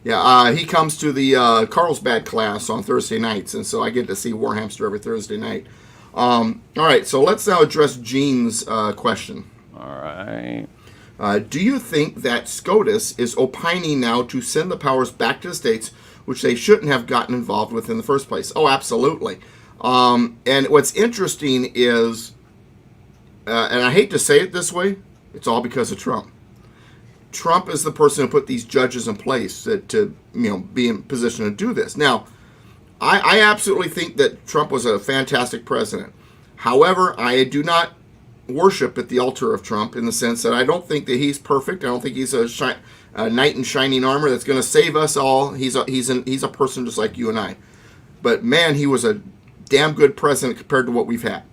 Yeah, he comes to the Carlsbad class on Thursday nights, and so I get to see Warhamster every Thursday night. All right, so let's now address Gene's question. All right. Do you think that SCOTUS is opining now to send the powers back to the states, which they shouldn't have gotten involved with in the first place? Oh, absolutely. And what's interesting is, and I hate to say it this way, it's all because of Trump. Trump is the person who put these judges in place to be in position to do this. Now, I absolutely think that Trump was a fantastic president. However, I do not worship at the altar of Trump in the sense that I don't think that he's perfect. I don't think he's a knight in shining armor that's going to save us all. He's a person just like you and I. But man, he was a damn good president compared to what we've had.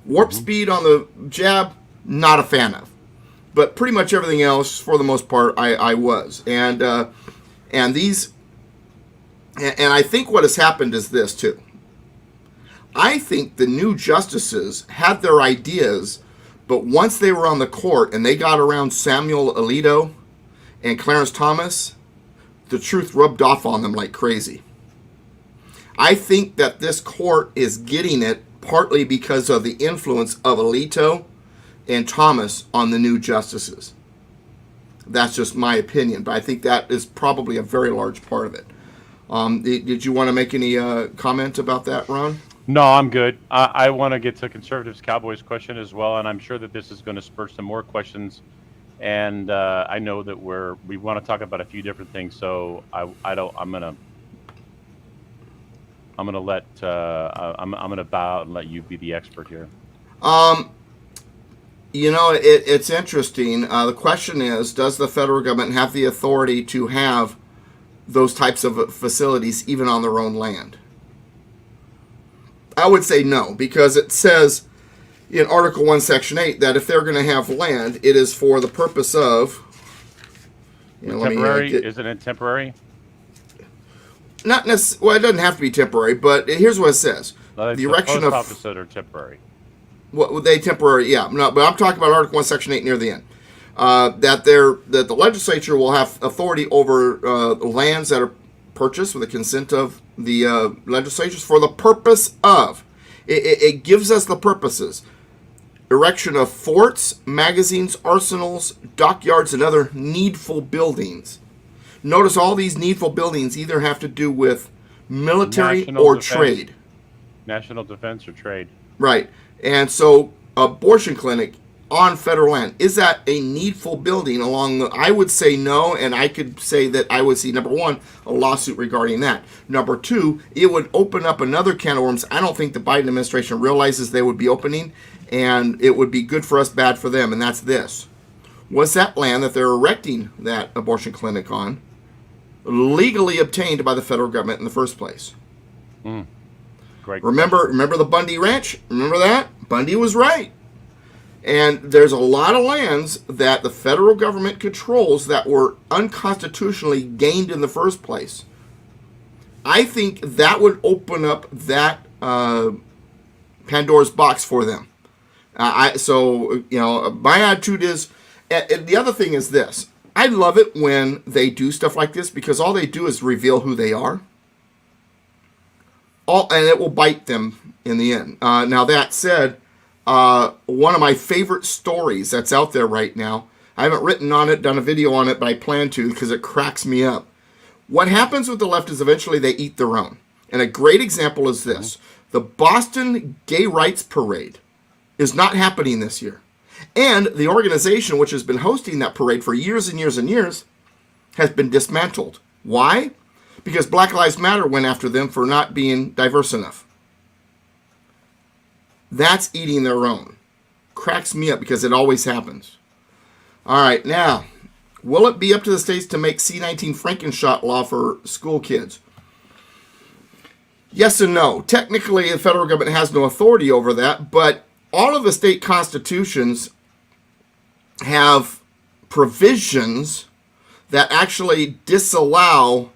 Warp speed on the jab, not a fan of. But pretty much everything else, for the most part, I was. And I think what has happened is this, too. I think the new justices had their ideas, but once they were on the court and they got around Samuel Alito and Clarence Thomas, the truth rubbed off on them like crazy. I think that this court is getting it partly because of the influence of Alito and Thomas on the new justices. That's just my opinion, but I think that is probably a very large part of it. Did you want to make any comment about that, Ron? No, I'm good. I want to get to Conservatives Cowboys question as well, and I'm sure that this is going to spur some more questions. And I know that we want to talk about a few different things, so I'm gonna. I'm gonna let I'm gonna bow out and let you be the expert here. It's interesting. The question is, does the federal government have the authority to have those types of facilities even on their own land? I would say no, because it says in Article 1, Section 8 that if they're going to have land, it is for the purpose of... Temporary? Isn't it temporary? Not necessarily. Well, it doesn't have to be temporary, but here's what it says. No, the erection post of... office that are temporary. What they temporary? Yeah, no, but I'm talking about Article 1, Section 8 near the end. That the legislature will have authority over lands that are purchased with the consent of the legislatures for the purpose of. It gives us the purposes: erection of forts, magazines, arsenals, dockyards, and other needful buildings. Notice all these needful buildings either have to do with military National or defense. trade. National defense or trade. Right. And so abortion clinic on federal land, is that a needful building along the... I would say no, and I could say that I would see, number one, a lawsuit regarding that. Number two, it would open up another can of worms I don't think the Biden administration realizes they would be opening, and it would be good for us, bad for them, and that's this. Was that land that they're erecting that abortion clinic on legally obtained by the federal government in the first place? Great. Remember the Bundy Ranch? Remember that? Bundy was right. And there's a lot of lands that the federal government controls that were unconstitutionally gained in the first place. I think that would open up that Pandora's box for them. My attitude is, and the other thing is this. I love it when they do stuff like this because all they do is reveal who they are. And it will bite them in the end. Now, that said, one of my favorite stories that's out there right now, I haven't written on it, done a video on it, but I plan to because it cracks me up. What happens with the left is eventually they eat their own. And a great example is this. The Boston Gay Rights Parade is not happening this year. And the organization which has been hosting that parade for years and years and years has been dismantled. Why? Because Black Lives Matter went after them for not being diverse enough. That's eating their own. Cracks me up because it always happens. All right, now, will it be up to the states to make C-19 Frankenshot law for school kids? Yes and no. Technically, the federal government has no authority over that, but all of the state constitutions have provisions that actually disallow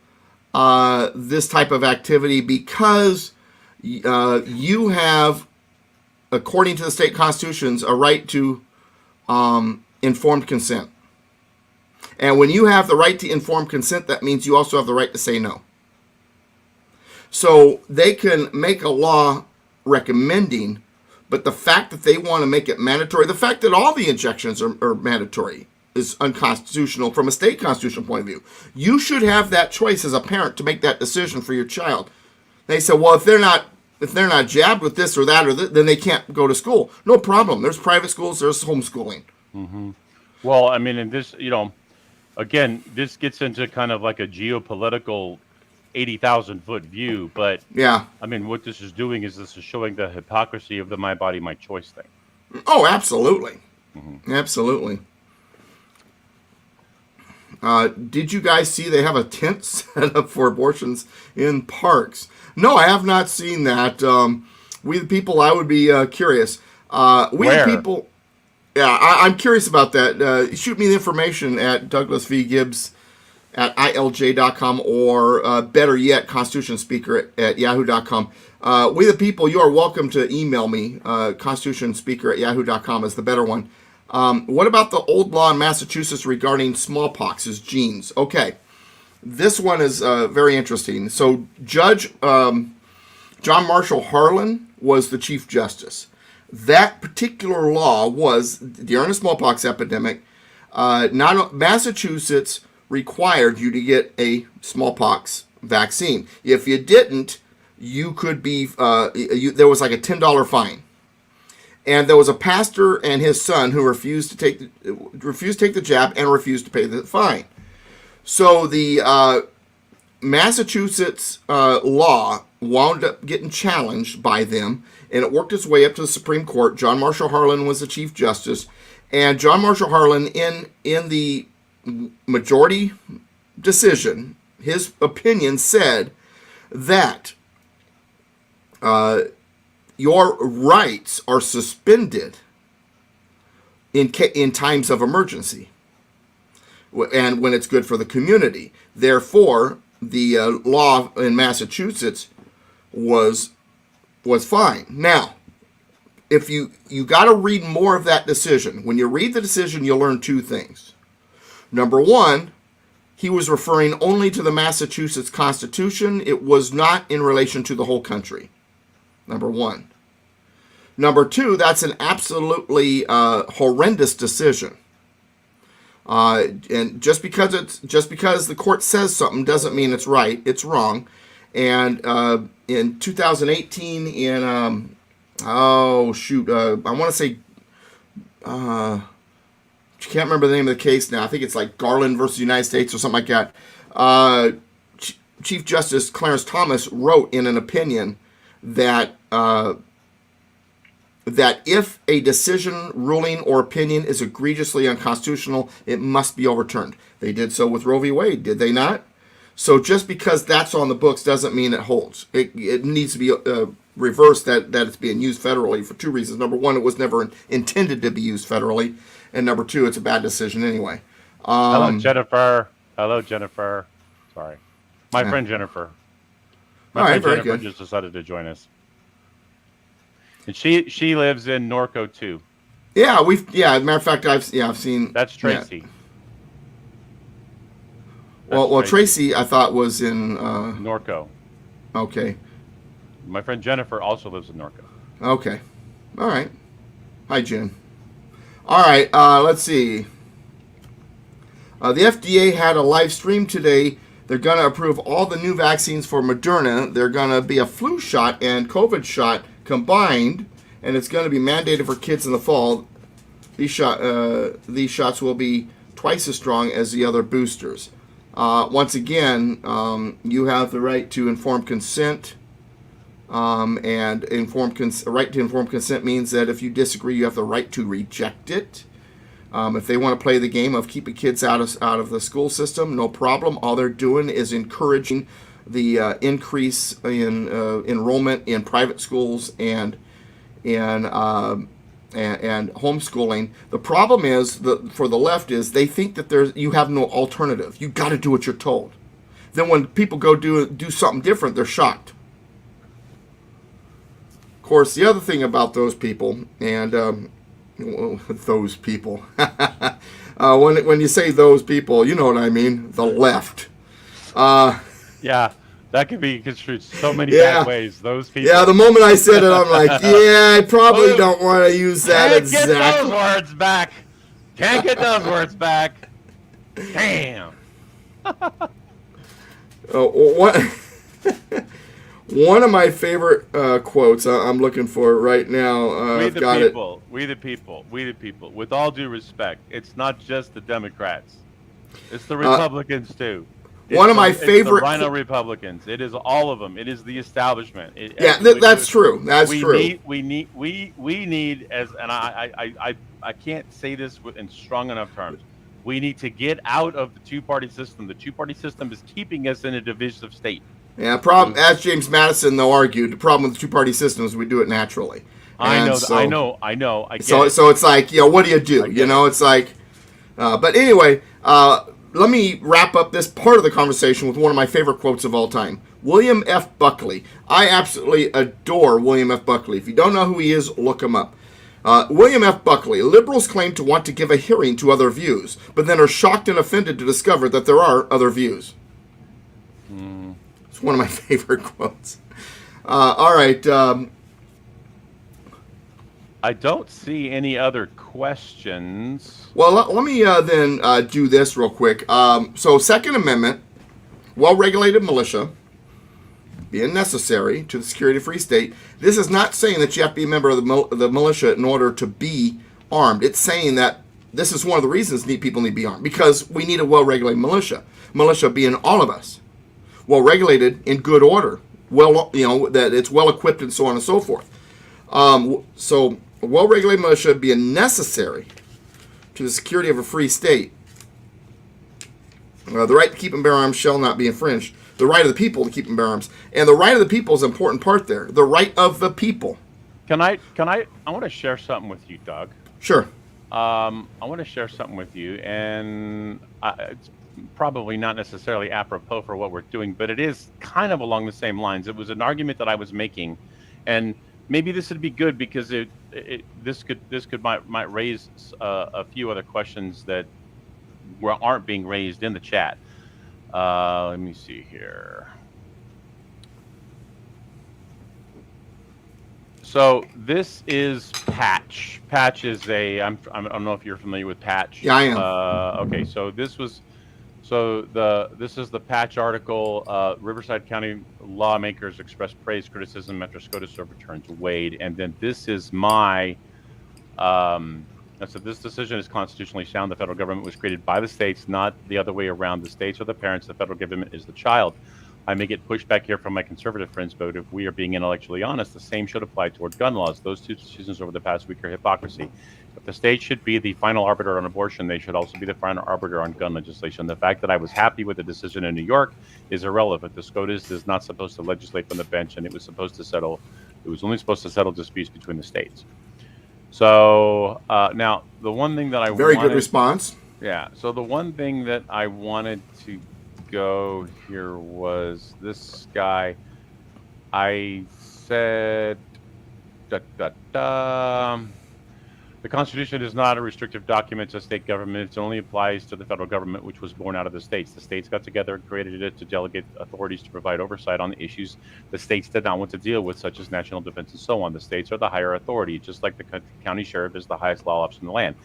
this type of activity because you have, according to the state constitutions, a right to informed consent. And when you have the right to informed consent, that means you also have the right to say no. So they can make a law recommending, but the fact that they want to make it mandatory, the fact that all the injections are mandatory, is unconstitutional from a state constitutional point of view. You should have that choice as a parent to make that decision for your child. They say, well, if they're not jabbed with this or that, then they can't go to school. No problem. There's private schools. There's homeschooling. Mm-hmm. Well, I mean, in this, again, this gets into kind of like a geopolitical 80,000-foot view. But yeah, I mean, what this is doing is showing the hypocrisy of the my body, my choice thing. Oh, absolutely. Mm-hmm. Absolutely. Did you guys see they have a tent set up for abortions in parks? No, I have not seen that. We the people, I would be curious. Where? The people, yeah, I'm curious about that. Shoot me the information at Douglas V. Gibbs at ilj.com or better yet, Constitution Speaker at yahoo.com. We the people, you are welcome to email me. Constitution Speaker at yahoo.com is the better one. What about the old law in Massachusetts regarding smallpox's genes? Okay, this one is very interesting. So Judge John Marshall Harlan was the Chief Justice. That particular law was, during the smallpox epidemic, Massachusetts required you to get a smallpox vaccine. If you didn't, you could be, there was like a $10 fine. And there was a pastor and his son who refused to take the jab and refused to pay the fine. So the Massachusetts law wound up getting challenged by them, and it worked its way up to the Supreme Court. John Marshall Harlan was the Chief Justice, and John Marshall Harlan, in the majority decision, his opinion said that your rights are suspended in times of emergency, and when it's good for the community. Therefore, the law in Massachusetts was fine. Now, if you got to read more of that decision. When you read the decision, you'll learn two things. Number one, he was referring only to the Massachusetts Constitution. It was not in relation to the whole country. Number one. Number two, that's an absolutely horrendous decision. And just because the court says something doesn't mean it's right. It's wrong. And in 2018, I want to say, I can't remember the name of the case now. I think it's like Garland versus United States or something like that. Chief Justice Clarence Thomas wrote in an opinion that that if a decision, ruling, or opinion is egregiously unconstitutional, it must be overturned. They did so with Roe v. Wade, did they not? So just because that's on the books doesn't mean it holds. It needs to be reversed, that it's being used federally for two reasons. Number one, it was never intended to be used federally. And number two, it's a bad decision anyway. Hello, Jennifer. Sorry. My friend Jennifer. All right, very Jennifer good. just decided to join us. And she lives in Norco too. Yeah, as a matter of fact, I've seen. That's Tracy. Yeah. Well, Tracy, I thought was in Norco. Okay. My friend Jennifer also lives in Norco. Okay. All right. Hi, Jen. All right. Let's see. The FDA had a live stream today. They're going to approve all the new vaccines for Moderna. They're going to be a flu shot and COVID shot combined, and it's going to be mandated for kids in the fall. These shots will be twice as strong as the other boosters. Once again, you have the right to informed consent, and right to informed consent means that if you disagree, you have the right to reject it. If they want to play the game of keeping kids out of the school system, no problem. All they're doing is encouraging the increase in enrollment in private schools and homeschooling. The problem is for the left is they think that you have no alternative. You got to do what you're told. Then when people go do something different, they're shocked. Of course, the other thing about those people and those people, when you say those people, you know what I mean. The left. Yeah, that could be construed so many bad ways. Those people. Yeah, the moment I said it, I'm like, I probably don't want to use that exactly. Can't get those words back. Can't get those words back. Damn. One of my favorite quotes I'm looking for right now. We I've the got people. We the people. We the people. With all due respect, it's not just the Democrats. It's the Republicans too. One of my favorite the Rhino Republicans. It is all of them. It is the establishment. That's true. That's true. We need as, and I can't say this in strong enough terms. We need to get out of the two-party system. The two-party system is keeping us in a divisive state. Yeah, problem. As James Madison though argued, the problem with the two-party system is we do it naturally. I know. I get it. So it's like, what do you do? It's like. But anyway. Let me wrap up this part of the conversation with one of my favorite quotes of all time. William F. Buckley. I absolutely adore William F. Buckley. If you don't know who he is, look him up. William F. Buckley. Liberals claim to want to give a hearing to other views, but then are shocked and offended to discover that there are other views. It's one of my favorite quotes. All right. I don't see any other questions. Well, let me then do this real quick. So, Second Amendment, well-regulated militia, being necessary to the security of the free state. This is not saying that you have to be a member of the militia in order to be armed. It's saying that this is one of the reasons people need to be armed, because we need a well-regulated militia. Militia being all of us. well regulated, in good order, well, that it's well equipped, and so on and so forth. So a well-regulated militia being necessary to the security of a free state. The right to keep and bear arms shall not be infringed. The right of the people to keep and bear arms, and the right of the people is an important part there. The right of the people. I want to share something with you, Doug. Sure. I want to share something with you, and it's probably not necessarily apropos for what we're doing, but it is kind of along the same lines. It was an argument that I was making, and maybe this would be good because this might raise a few other questions that aren't being raised in the chat. Let me see here. So this is Patch. Patch is I don't know if you're familiar with Patch. Yeah, I am. Okay, so this is the Patch article. Riverside County lawmakers express praise, criticism, Metro SCOTUS overturns Wade, and then this is my. So this decision is constitutionally sound. The federal government was created by the states, not the other way around. The states are the parents. The federal government is the child. I may get pushback here from my conservative friends, but if we are being intellectually honest, the same should apply toward gun laws. Those two decisions over the past week are hypocrisy. If the state should be the final arbiter on abortion, they should also be the final arbiter on gun legislation. The fact that I was happy with the decision in New York is irrelevant. The SCOTUS is not supposed to legislate from the bench, and it was only supposed to settle disputes between the states. So now the one thing that Very good response. Yeah. So the one thing that I wanted to go here was this guy. I said, the Constitution is not a restrictive document to state government. It only applies to the federal government, which was born out of the states. The states got together and created it to delegate authorities to provide oversight on the issues the states did not want to deal with, such as national defense and so on. The states are the higher authority, just like the county sheriff is the highest law officer in the land.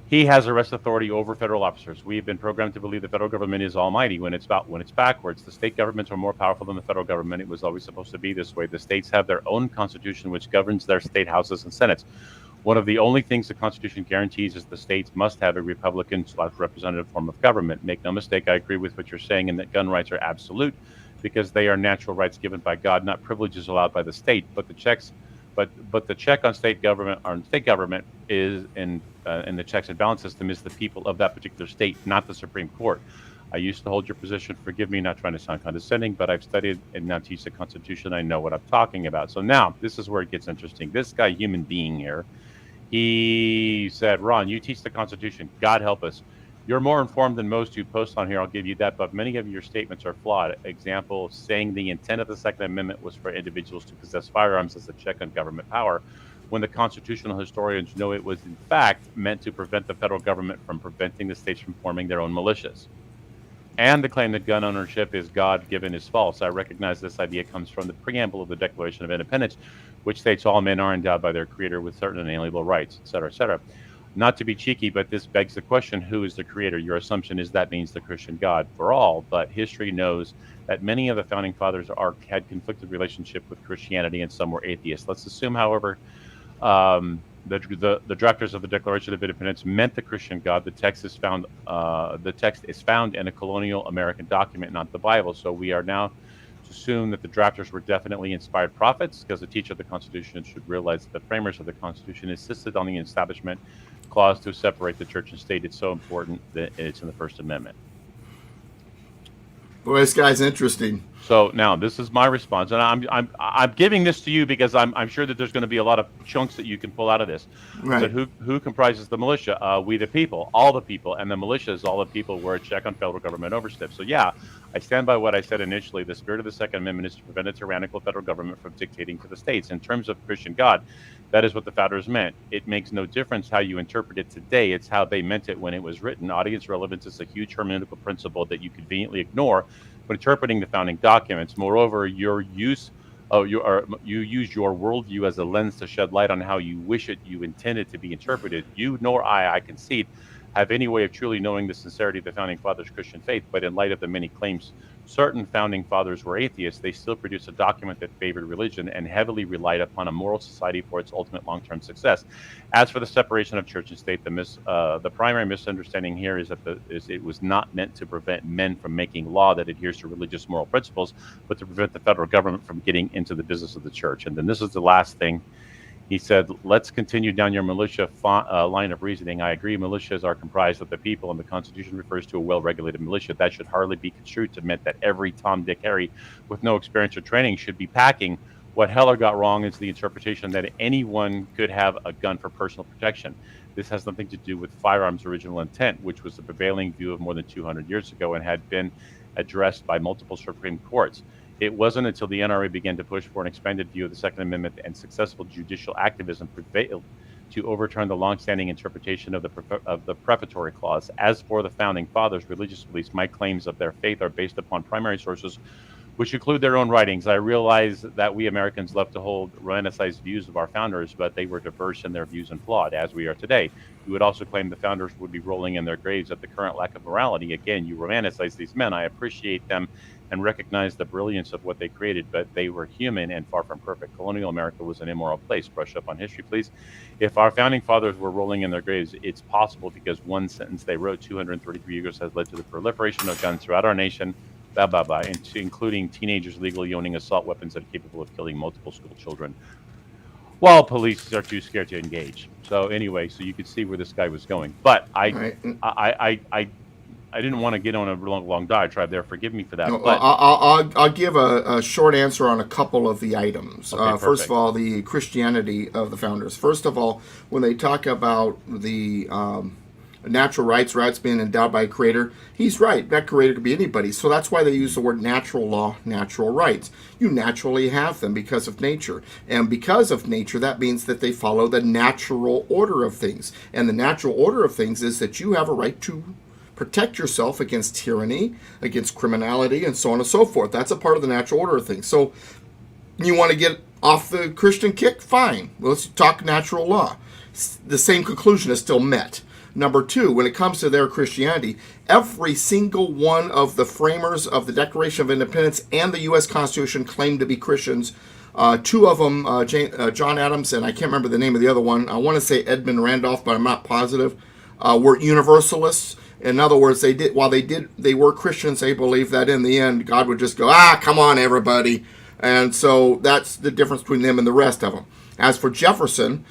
He has arrest authority over federal officers. We have been programmed to believe the federal government is almighty when it's backwards. The state governments are more powerful than the federal government. It was always supposed to be this way. The states have their own constitution, which governs their state houses and senates. One of the only things the Constitution guarantees is the states must have a Republican/representative form of government. Make no mistake, I agree with what you're saying in that gun rights are absolute because they are natural rights given by God, not privileges allowed by the state. But the check on state government is in the checks and balance system is the people of that particular state, not the Supreme Court. I used to hold your position. Forgive me, not trying to sound condescending, but I've studied and now teach the Constitution. I know what I'm talking about. So now this is where it gets interesting. This guy, human being here, he said, Ron, you teach the Constitution. God help us. You're more informed than most who post on here. I'll give you that. But many of your statements are flawed. Example, saying the intent of the Second Amendment was for individuals to possess firearms as a check on government power, when the constitutional historians know it was in fact meant to prevent the federal government from preventing the states from forming their own militias. And the claim that gun ownership is God-given is false. I recognize this idea comes from the preamble of the Declaration of Independence, which states all men are endowed by their Creator with certain inalienable rights, et cetera, et cetera. Not to be cheeky, but this begs the question, who is the Creator? Your assumption is that means the Christian God for all, but history knows that many of the Founding Fathers had conflicted relationship with Christianity and some were atheists. Let's assume, however, the drafters of the Declaration of Independence meant the Christian God. The text is found in a colonial American document, not the Bible. So we are now to assume that the drafters were definitely inspired prophets, because the teacher of the Constitution should realize that the framers of the Constitution insisted on the Establishment Clause to separate the church and state. It's so important that it's in the First Amendment. Boy, this guy's interesting. So now this is my response, and I'm giving this to you because I'm sure that there's going to be a lot of chunks that you can pull out of this. Right. But who comprises the militia? We the people, all the people, and the militia is all the people. We're a check on federal government overstep. So yeah, I stand by what I said initially. The spirit of the Second Amendment is to prevent a tyrannical federal government from dictating to the states. In terms of Christian God, that is what the founders meant. It makes no difference how you interpret it today. It's how they meant it when it was written. Audience relevance is a huge hermeneutical principle that you conveniently ignore when interpreting the founding documents. Moreover, you use your worldview as a lens to shed light on how you wish you intended to be interpreted. You nor I concede, have any way of truly knowing the sincerity of the Founding Fathers' Christian faith, but in light of the many claims certain founding fathers were atheists, they still produced a document that favored religion and heavily relied upon a moral society for its ultimate long-term success. As for the separation of church and state, the primary misunderstanding here is that it was not meant to prevent men from making law that adheres to religious moral principles, but to prevent the federal government from getting into the business of the church. And then this is the last thing. He said, let's continue down your militia line of reasoning. I agree, militias are comprised of the people, and the Constitution refers to a well-regulated militia. That should hardly be construed to mean that every Tom, Dick, Harry with no experience or training should be packing. What Heller got wrong is the interpretation that anyone could have a gun for personal protection. This has nothing to do with firearms' original intent, which was the prevailing view of more than 200 years ago and had been addressed by multiple Supreme Courts. It wasn't until the NRA began to push for an expanded view of the Second Amendment and successful judicial activism prevailed to overturn the longstanding interpretation of the prefatory clause. As for the founding fathers' religious beliefs, my claims of their faith are based upon primary sources, which include their own writings. I realize that we Americans love to hold romanticized views of our founders, but they were diverse in their views and flawed, as we are today. You would also claim the founders would be rolling in their graves at the current lack of morality. Again, you romanticize these men. I appreciate them and recognize the brilliance of what they created, but they were human and far from perfect. Colonial America was an immoral place. Brush up on history, please. If our founding fathers were rolling in their graves, it's possible because one sentence they wrote 233 years has led to the proliferation of guns throughout our nation, including teenagers legally owning assault weapons that are capable of killing multiple school children, while police are too scared to engage. So anyway, so you could see where this guy was going. But I didn't want to get on a long diatribe there. Forgive me for that. No, but I'll give a short answer on a couple of the items. Okay, first of all, the Christianity of the founders. First of all, when they talk about the natural rights being endowed by a creator, he's right. That creator could be anybody. So that's why they use the word natural law, natural rights. You naturally have them because of nature. And because of nature, that means that they follow the natural order of things. And the natural order of things is that you have a right to protect yourself against tyranny, against criminality, and so on and so forth. That's a part of the natural order of things. So you want to get off the Christian kick? Fine. Let's talk natural law. The same conclusion is still met. Number two, when it comes to their Christianity, every single one of the framers of the Declaration of Independence and the U.S. Constitution claimed to be Christians. Two of them, John Adams, and I can't remember the name of the other one. I want to say Edmund Randolph, but I'm not positive, were Universalists. In other words, they were Christians. They believed that in the end, God would just go, come on, everybody. And so that's the difference between them and the rest of them. As for Jefferson,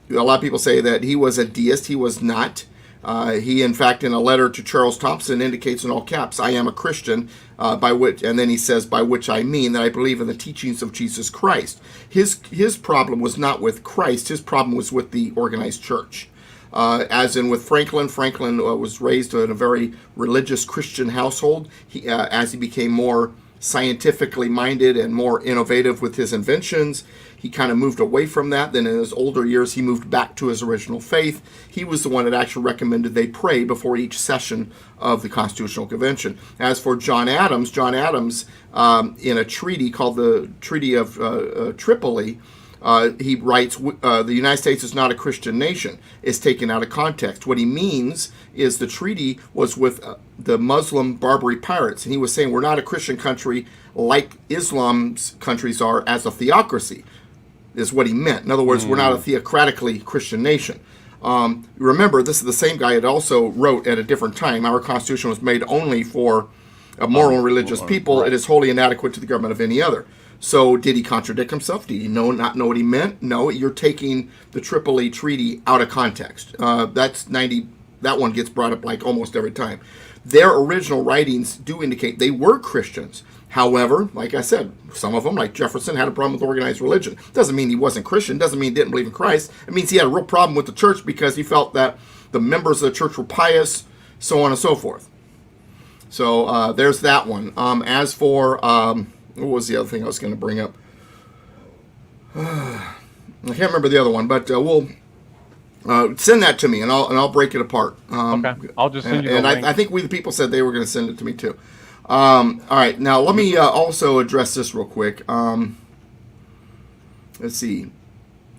a lot of people say that he was a deist. He was not. He, in fact, in a letter to Charles Thompson, indicates in all caps, I am a Christian, and then he says, by which I mean that I believe in the teachings of Jesus Christ. His problem was not with Christ. His problem was with the organized church. As in with Franklin. Franklin was raised in a very religious Christian household. As he became more scientifically minded and more innovative with his inventions, he kind of moved away from that. Then in his older years, he moved back to his original faith. He was the one that actually recommended they pray before each session of the Constitutional Convention. As for John Adams, in a treaty called the Treaty of Tripoli, he writes, the United States is not a Christian nation. It's taken out of context. What he means is the treaty was with the Muslim Barbary pirates. And he was saying we're not a Christian country like Islam's countries are as a theocracy, is what he meant. In other words, we're not a theocratically Christian nation. Remember, this is the same guy that also wrote at a different time, our Constitution was made only for a moral and religious people. Right. It is wholly inadequate to the government of any other. So did he contradict himself? Did he not know what he meant? No, you're taking the Tripoli Treaty out of context. That one gets brought up like almost every time. Their original writings do indicate they were Christians. However, like I said, some of them, like Jefferson, had a problem with organized religion. Doesn't mean he wasn't Christian. Doesn't mean he didn't believe in Christ. It means he had a real problem with the church because he felt that the members of the church were pious, so on and so forth. So there's that one. As for... what was the other thing I was going to bring up? I can't remember the other one, but we'll send that to me, and I'll break it apart. Okay, I'll just send you the link. I think we the people said they were going to send it to me too. All right, now let me also address this real quick. Let's see.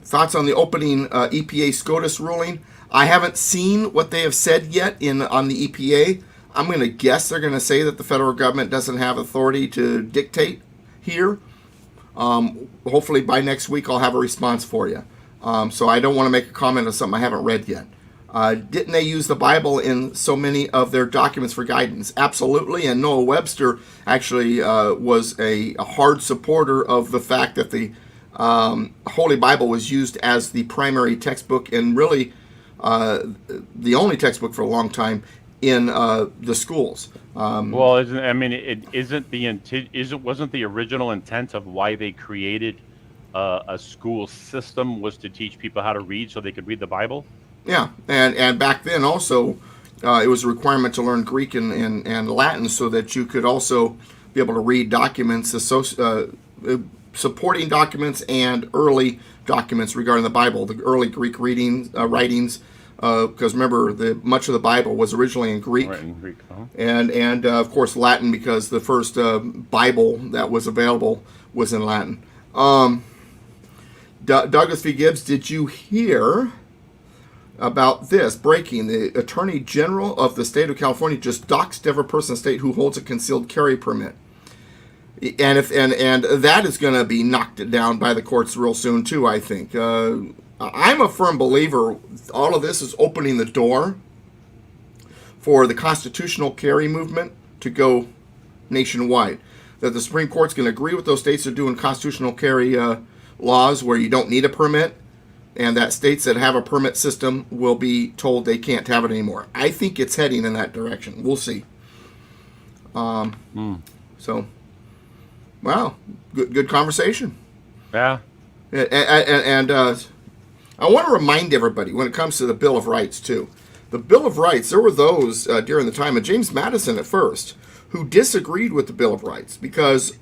Thoughts on the opening EPA SCOTUS ruling? I haven't seen what they have said yet on the EPA. I'm going to guess they're going to say that the federal government doesn't have authority to dictate here. Hopefully by next week I'll have a response for you. So I don't want to make a comment on something I haven't read yet. Didn't they use the Bible in so many of their documents for guidance? Absolutely. And Noah Webster actually was a hard supporter of the fact that the Holy Bible was used as the primary textbook and really the only textbook for a long time in the schools. Well, wasn't the original intent of why they created a school system was to teach people how to read so they could read the Bible? Yeah, and back then also it was a requirement to learn Greek and Latin so that you could also be able to read documents, supporting documents and early documents regarding the Bible, the early Greek writings. Because remember, much of the Bible was originally in Greek, right, in Greek, and of course Latin, because the first Bible that was available was in Latin. Douglas V. Gibbs, did you hear about this? Breaking: the Attorney General of the state of California just doxed every person in the state who holds a concealed carry permit, and that is going to be knocked down by the courts real soon too. I think. I'm a firm believer all of this is opening the door for the constitutional carry movement to go nationwide. That the Supreme Court's going to agree with those states that are doing constitutional carry laws where you don't need a permit, and that states that have a permit system will be told they can't have it anymore. I think it's heading in that direction. We'll see. So, wow, good conversation. Yeah. And I want to remind everybody when it comes to the Bill of Rights, too. The Bill of Rights, there were those during the time of James Madison at first who disagreed with the Bill of Rights because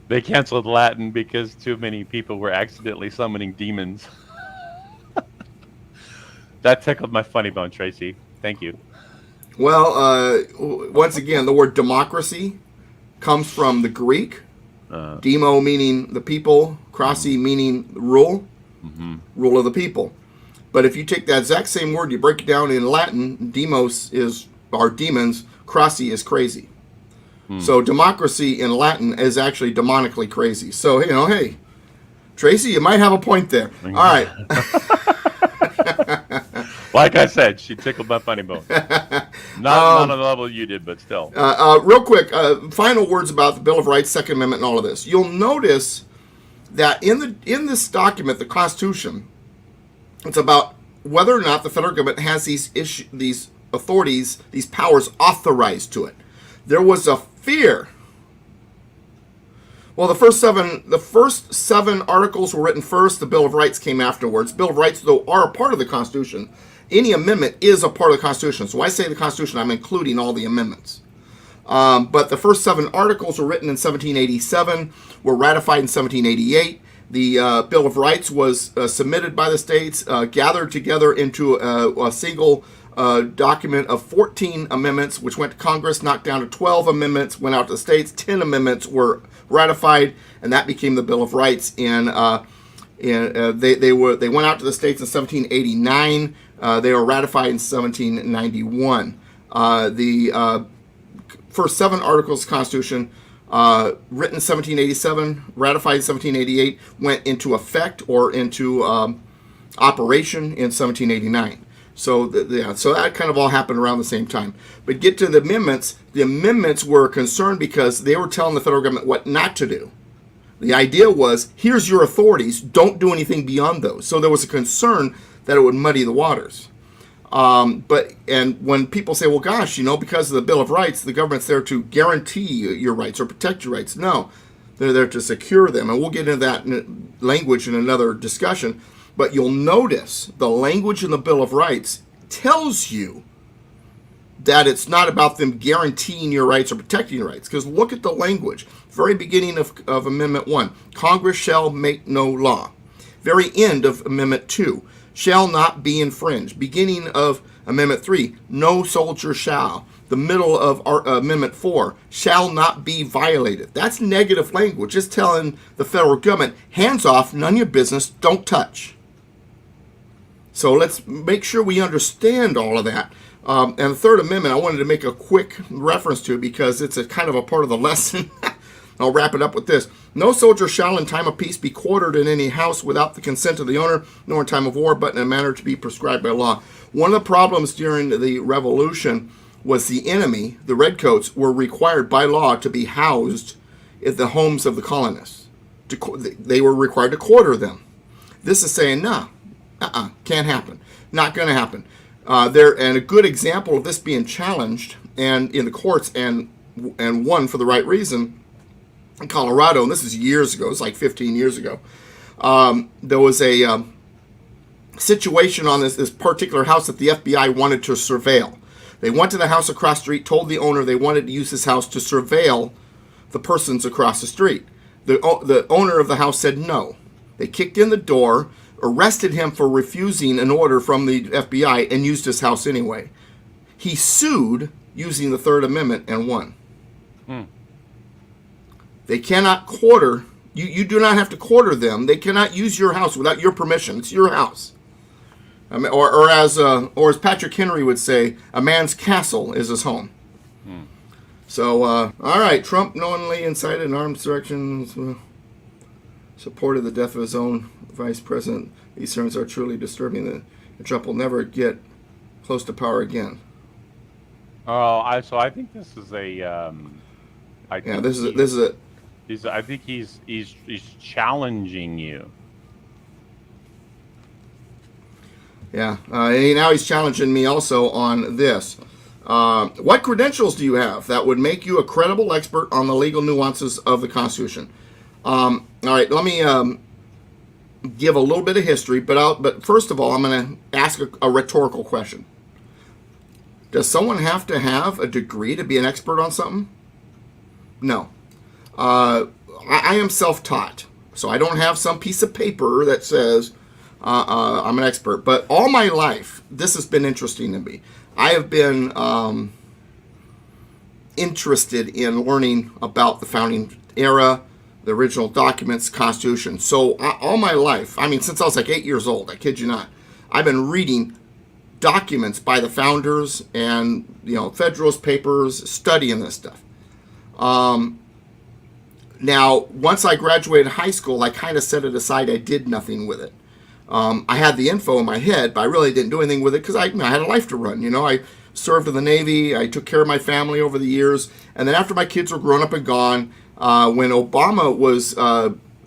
they canceled Latin because too many people were accidentally summoning demons. That tickled my funny bone, Tracy. Thank you. Well, once again, the word democracy comes from the Greek. Demo meaning the people, krasi meaning rule, rule of the people. But if you take that exact same word, you break it down in Latin, demos are demons, krasi is crazy. So democracy in Latin is actually demonically crazy. So, hey, Tracy, you might have a point there. All right. Like I said, she tickled my funny bone. Not on the level you did, but still. Real quick, final words about the Bill of Rights, Second Amendment, and all of this. You'll notice that in this document, the Constitution, it's about whether or not the federal government has these authorities, these powers authorized to it. There was a fear. Well, the first seven articles were written first. The Bill of Rights came afterwards. Bill of Rights, though, are a part of the Constitution. Any amendment is a part of the Constitution. So when I say the Constitution, I'm including all the amendments. But the first 7 articles were written in 1787, were ratified in 1788. The Bill of Rights was submitted by the states, gathered together into a single document of 14 amendments, which went to Congress, knocked down to 12 amendments, went out to the states, 10 amendments were ratified, and that became the Bill of Rights. They went out to the states in 1789. They were ratified in 1791. The first 7 articles of the Constitution, written in 1787, ratified in 1788, went into effect or into operation in 1789. So so that kind of all happened around the same time. But get to the amendments. The amendments were concerned because they were telling the federal government what not to do. The idea was, here's your authorities, don't do anything beyond those. So there was a concern that it would muddy the waters. And when people say, well, gosh, because of the Bill of Rights, the government's there to guarantee your rights or protect your rights. No, they're there to secure them. And we'll get into that language in another discussion. But you'll notice the language in the Bill of Rights tells you that it's not about them guaranteeing your rights or protecting your rights. Because look at the language. Very beginning of Amendment 1, Congress shall make no law. Very end of Amendment 2, shall not be infringed. Beginning of Amendment 3, no soldier shall. The middle of Amendment 4, shall not be violated. That's negative language. It's telling the federal government, hands off, none of your business, don't touch. So let's make sure we understand all of that. And the Third Amendment, I wanted to make a quick reference to because it's a kind of a part of the lesson. I'll wrap it up with this. No soldier shall in time of peace be quartered in any house without the consent of the owner, nor in time of war, but in a manner to be prescribed by law. One of the problems during the Revolution was the enemy, the redcoats, were required by law to be housed at the homes of the colonists. They were required to quarter them. This is saying, no, can't happen. Not going to happen. And a good example of this being challenged and in the courts and won for the right reason in Colorado, and this is years ago, it's like 15 years ago, there was a situation on this particular house that the FBI wanted to surveil. They went to the house across the street, told the owner they wanted to use his house to surveil the persons across the street. The owner of the house said no. They kicked in the door, arrested him for refusing an order from the FBI, and used his house anyway. He sued using the Third Amendment and won. They cannot quarter. You do not have to quarter them. They cannot use your house without your permission. It's your house. I mean, or as Patrick Henry would say, a man's castle is his home. So, all right, Trump knowingly incited an armed insurrection, supported the death of his own vice president. These terms are truly disturbing. That Trump will never get close to power again. So I think this is a. I think he's challenging you. Yeah, now he's challenging me also on this. What credentials do you have that would make you a credible expert on the legal nuances of the Constitution? All right, let me give a little bit of history, but first of all, I'm going to ask a rhetorical question. Does someone have to have a degree to be an expert on something? No. I am self-taught, so I don't have some piece of paper that says I'm an expert. But all my life, this has been interesting to me. I have been interested in learning about the founding era, the original documents, Constitution. So all my life, I mean, since I was like 8 years old, I kid you not, I've been reading documents by the founders and, Federalist Papers, studying this stuff. Now, once I graduated high school, I kind of set it aside. I did nothing with it. I had the info in my head, but I really didn't do anything with it because I had a life to run. I served in the Navy. I took care of my family over the years. And then after my kids were grown up and gone, when Obama was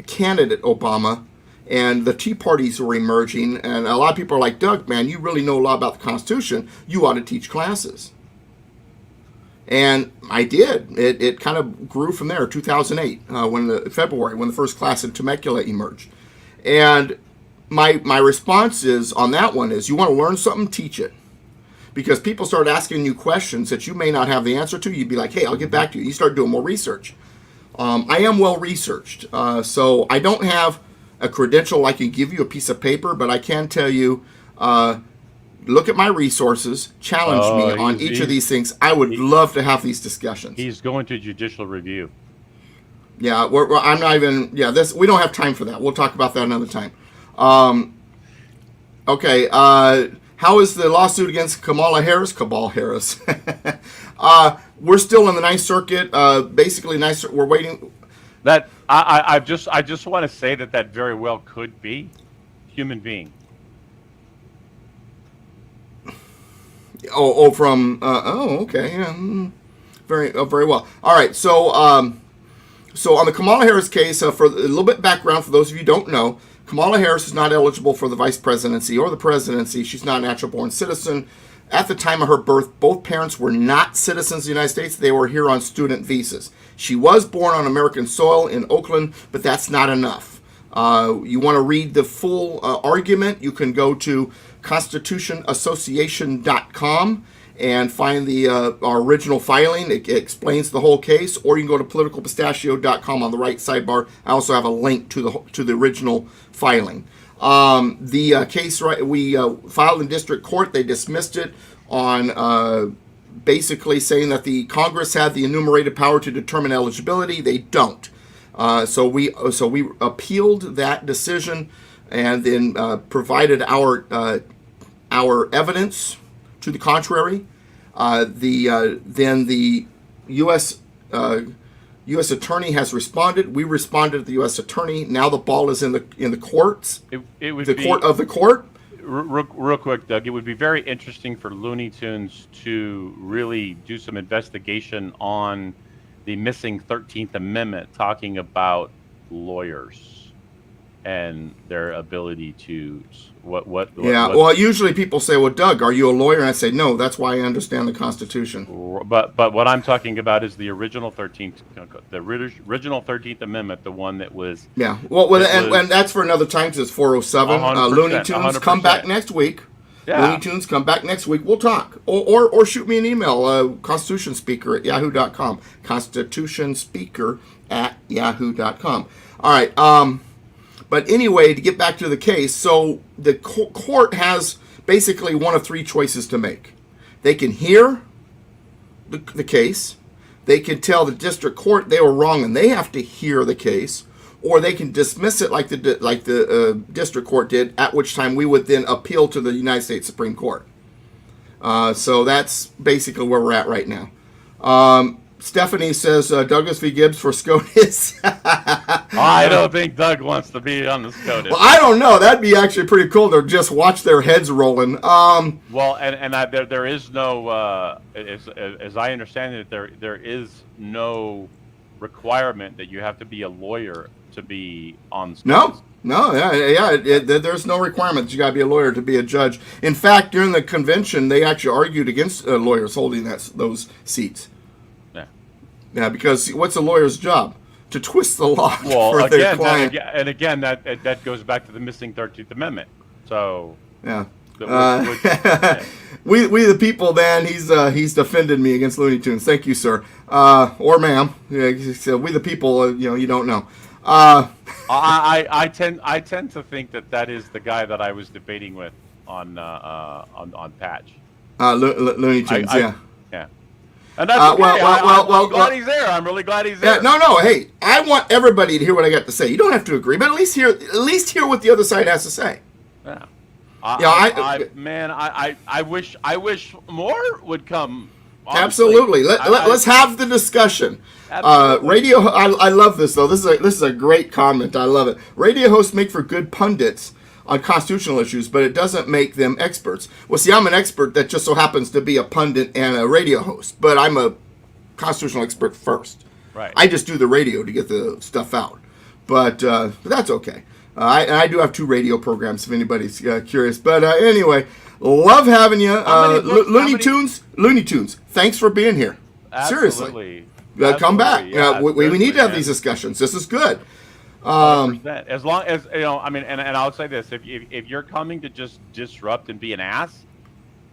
candidate Obama and the Tea Parties were emerging, and a lot of people are like, Doug, man, you really know a lot about the Constitution. You ought to teach classes. And I did. It kind of grew from there, 2008, February, when the first class in Temecula emerged. And my response is on that one is, you want to learn something, teach it. Because people start asking you questions that you may not have the answer to. You'd be like, hey, I'll get back to you. You start doing more research. I am well researched. So I don't have a credential I can give you, a piece of paper, but I can tell you, look at my resources, challenge me on each of these things. I would love to have these discussions. He's going to judicial review. Yeah, I'm not even. Yeah, we don't have time for that. We'll talk about that another time. Okay. How is the lawsuit against Kamala Harris? We're still in the Ninth Circuit. Basically, we're waiting. That I just want to say that very well could be human being. Okay, yeah, very well. All right, so on the Kamala Harris case, for a little bit background for those of you who don't know, Kamala Harris is not eligible for the vice presidency or the presidency. She's not a natural-born citizen. At the time of her birth, both parents were not citizens of the United States. They were here on student visas. She was born on American soil in Oakland, but that's not enough. You want to read the full argument, you can go to constitutionassociation.com and find our original filing. It explains the whole case, or you can go to politicalpistachio.com on the right sidebar. I also have a link to the original filing. The case we filed in district court, they dismissed it on basically saying that the Congress had the enumerated power to determine eligibility. They don't. So we appealed that decision and then provided our our evidence to the contrary. Then the U.S. U.S. attorney has responded. We responded to the U.S. attorney. Now the ball is in the courts. It would The be, court of the court. real quick, Doug. It would be very interesting for Looney Tunes to really do some investigation on the missing 13th Amendment, talking about lawyers and their ability to Yeah. Well, usually people say, "Well, Doug, are you a lawyer?" And I say, "No, that's why I understand the Constitution." But what I'm talking about is the original 13th Amendment, the one that was. Yeah. Well, and that's for another time. It's 407. 100%, Looney Tunes, come back next week. Yeah. Looney Tunes, come back next week. We'll talk. Or shoot me an email, constitutionspeaker@yahoo.com. Constitutionspeaker@yahoo.com. All right. But anyway, to get back to the case, so the court has basically one of three choices to make. They can hear the case. They can tell the district court they were wrong and they have to hear the case. Or they can dismiss it like the district court did, at which time we would then appeal to the United States Supreme Court. So that's basically where we're at right now. Stephanie says Douglas v. Gibbs for SCOTUS. I don't think Doug wants to be on the SCOTUS. Well, I don't know. That'd be actually pretty cool to just watch their heads rolling. Well, there is no, as I understand it, there is no requirement that you have to be a lawyer to be on SCOTUS. There's no requirement that you got to be a lawyer to be a judge. In fact, during the convention, they actually argued against lawyers holding those seats. Yeah, because what's a lawyer's job? To twist the law for their client. Again, that goes back to the missing 13th Amendment. So yeah, we the people, man. He's defended me against Looney Tunes. Thank you, sir, or ma'am. Yeah, so we the people. You don't know. I tend to think that is the guy that I was debating with on Patch. Looney Tunes. Yeah. And that's okay. I'm glad he's there. I'm really glad he's there. Yeah, no. Hey, I want everybody to hear what I got to say. You don't have to agree, but at least hear what the other side has to say. Yeah. I wish more would come. Honestly. Absolutely. Let's have the discussion. Radio. I love this though. This is a great comment. I love it. Radio hosts make for good pundits on constitutional issues, but it doesn't make them experts. Well, see, I'm an expert that just so happens to be a pundit and a radio host, but I'm a constitutional expert first. Right. I just do the radio to get the stuff out, but that's okay. I do have 2 radio programs if anybody's curious. But anyway, love having you. Looney Tunes, thanks for being here. Absolutely. Seriously. Come back. Yeah, we need to have these discussions. This is good. As long as and I'll say this: if you're coming to just disrupt and be an ass,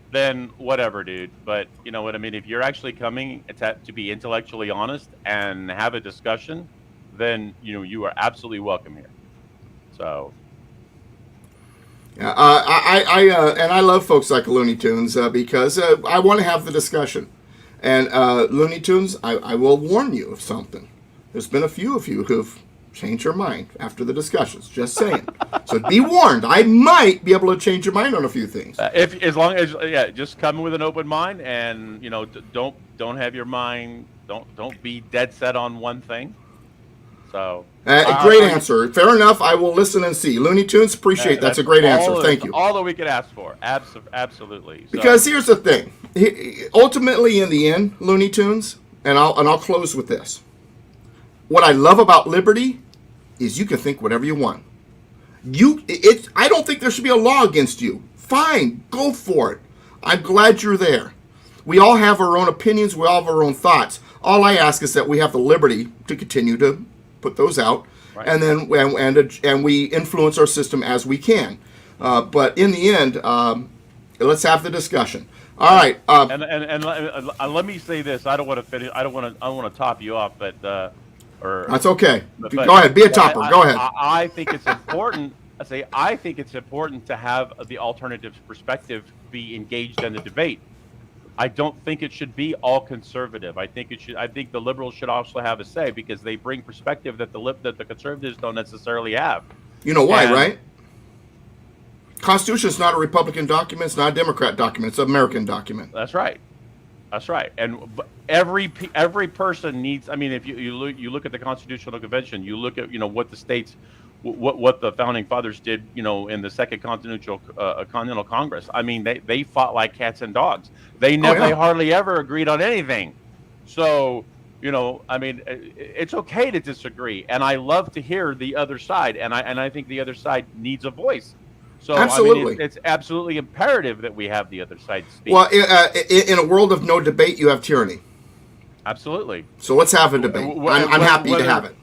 then whatever, dude. But you know what I mean. If you're actually coming to be intellectually honest and have a discussion, then you are absolutely welcome here. So. Yeah, I love folks like Looney Tunes because I want to have the discussion. And Looney Tunes, I will warn you of something. There's been a few of you who've change your mind after the discussions. Just saying. So be warned. I might be able to change your mind on a few things. Just come with an open mind, and don't have your mind. Don't be dead set on one thing. So great answer. Fair enough. I will listen and see. Looney Tunes, appreciate that's a great answer. Thank you. All that we could ask for. Absolutely. So. Because here's the thing. Ultimately, in the end, Looney Tunes, and I'll close with this. What I love about liberty is you can think whatever you want. I don't think there should be a law against you. Fine, go for it. I'm glad you're there. We all have our own opinions. We all have our own thoughts. All I ask is that we have the liberty to continue to put those out, right. And then and we influence our system as we can. But in the end, let's have the discussion. All right. And let me say this. I don't want to finish. I don't want to top you off, but. That's okay. Go ahead. Be a topper. Go ahead. I think it's important. I think it's important to have the alternative perspective be engaged in the debate. I don't think it should be all conservative. I think the liberals should also have a say because they bring perspective that the conservatives don't necessarily have. You know why, right? Constitution is not a Republican document. It's not a Democrat document. It's an American document. That's right. That's right. And every person needs. I mean, if you look at the Constitutional Convention, you look at what the states, what the founding fathers did, in the Second Continental Congress. I mean, they fought like cats and dogs. They hardly ever agreed on anything. So I mean, it's okay to disagree, and I love to hear the other side, and I think the other side needs a voice. So absolutely. I mean, it's absolutely imperative that we have the other side speak. Well, in a world of no debate, you have tyranny. Absolutely. So let's have a debate. I'm happy to have it.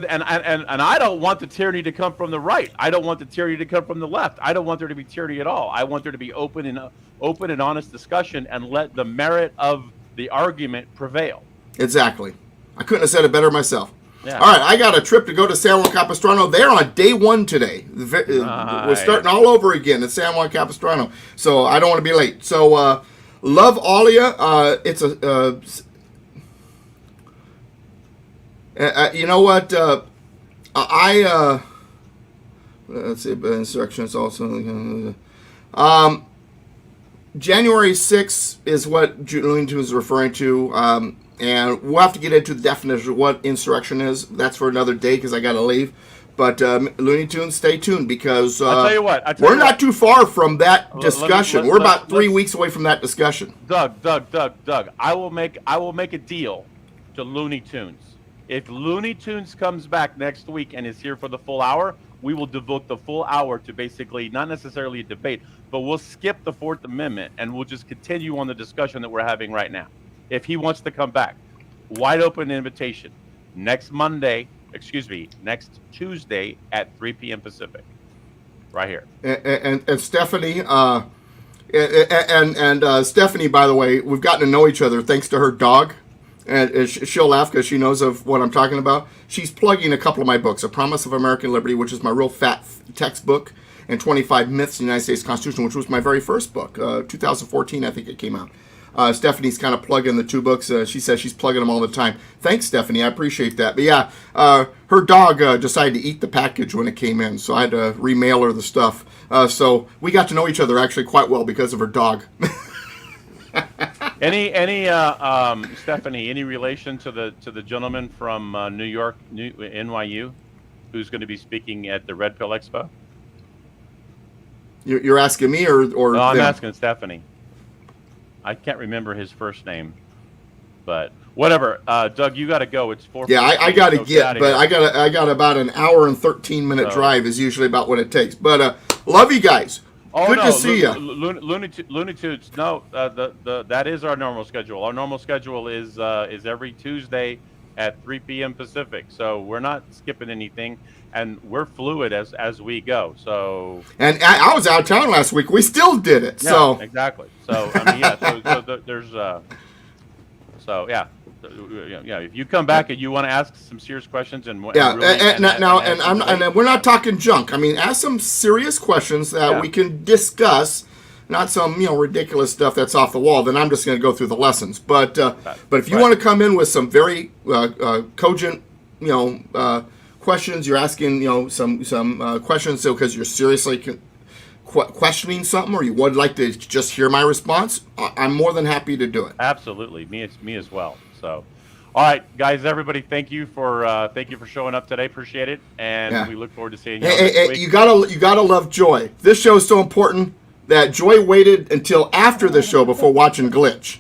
And I don't want the tyranny to come from the right. I don't want the tyranny to come from the left. I don't want there to be tyranny at all. I want there to be open and honest discussion, and let the merit of the argument prevail. Exactly. I couldn't have said it better myself. Yeah. All right, I got a trip to go to San Juan Capistrano. They're on day 1 today. We're starting all over again at San Juan Capistrano, so I don't want to be late. So, love all of you. It's you know what? Let's see, instructions also. January 6th is what Looney Tunes is referring to. And we'll have to get into the definition of what insurrection is. That's for another day because I got to leave. But Looney Tunes, stay tuned because I'll tell you what. We're not too far from that discussion. We're about 3 weeks away from that discussion. Doug. I will make a deal to Looney Tunes. If Looney Tunes comes back next week and is here for the full hour, we will devote the full hour to basically not necessarily a debate, but we'll skip the Fourth Amendment and we'll just continue on the discussion that we're having right now. If he wants to come back, wide open invitation. Next Tuesday at 3 p.m. Pacific, right here. And Stephanie, Stephanie, by the way, we've gotten to know each other thanks to her dog, and she'll laugh because she knows of what I'm talking about. She's plugging a couple of my books: A Promise of American Liberty, which is my real fat textbook, and 25 Myths of the United States Constitution, which was my very first book, 2014, I think it came out. Stephanie's kind of plugging the 2 books. She says she's plugging them all the time. Thanks, Stephanie. I appreciate that. But yeah, her dog decided to eat the package when it came in, so I had to remail her the stuff. So we got to know each other actually quite well because of her dog. Stephanie, any relation to the gentleman from New York, NYU, who's going to be speaking at the Red Pill Expo? You're asking me or no, I'm them? asking Stephanie. I can't remember his first name, but whatever. Doug, you got to go. It's 4:00. Yeah, I got to get, but here. I got about an hour and 13-minute drive is usually about what it takes. But love you guys. Good to see you. Looney Tunes. No, that is our normal schedule. Our normal schedule is every Tuesday at 3 p.m. Pacific. So we're not skipping anything, and we're fluid as we go. So. And I was out of town last week. We still did it. Yeah, so exactly. So I mean, yeah. So there's. So yeah. Yeah, if you come back and you want to ask some serious questions and we're not talking junk. I mean, ask some serious questions that we can discuss, not some ridiculous stuff that's off the wall. Then I'm just going to go through the lessons. But if you want to come in with some very cogent questions, you're asking some questions because you're seriously questioning something, or you would like to just hear my response, I'm more than happy to do it. Absolutely, me as well. So, all right, guys, everybody, thank you for showing up today. Appreciate it, and we look forward to seeing you. Next week. You gotta love Joy. This show is so important that Joy waited until after the show before watching Glitch.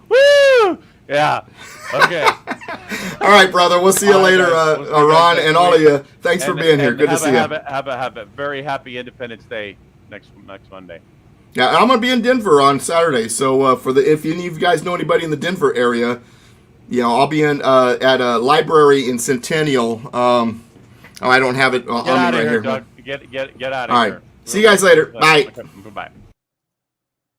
Woo! Yeah. Okay. All right, brother. We'll see you later, Ron, and all of you. Thanks for being here. Good to see you. Have a very happy Independence Day next Monday. Yeah, I'm gonna be in Denver on Saturday. So if any of you guys know anybody in the Denver area, I'll be in at a library in Centennial. I don't have it on me right here. Doug. Get out of here. All right. See you guys later. Bye. Okay, bye.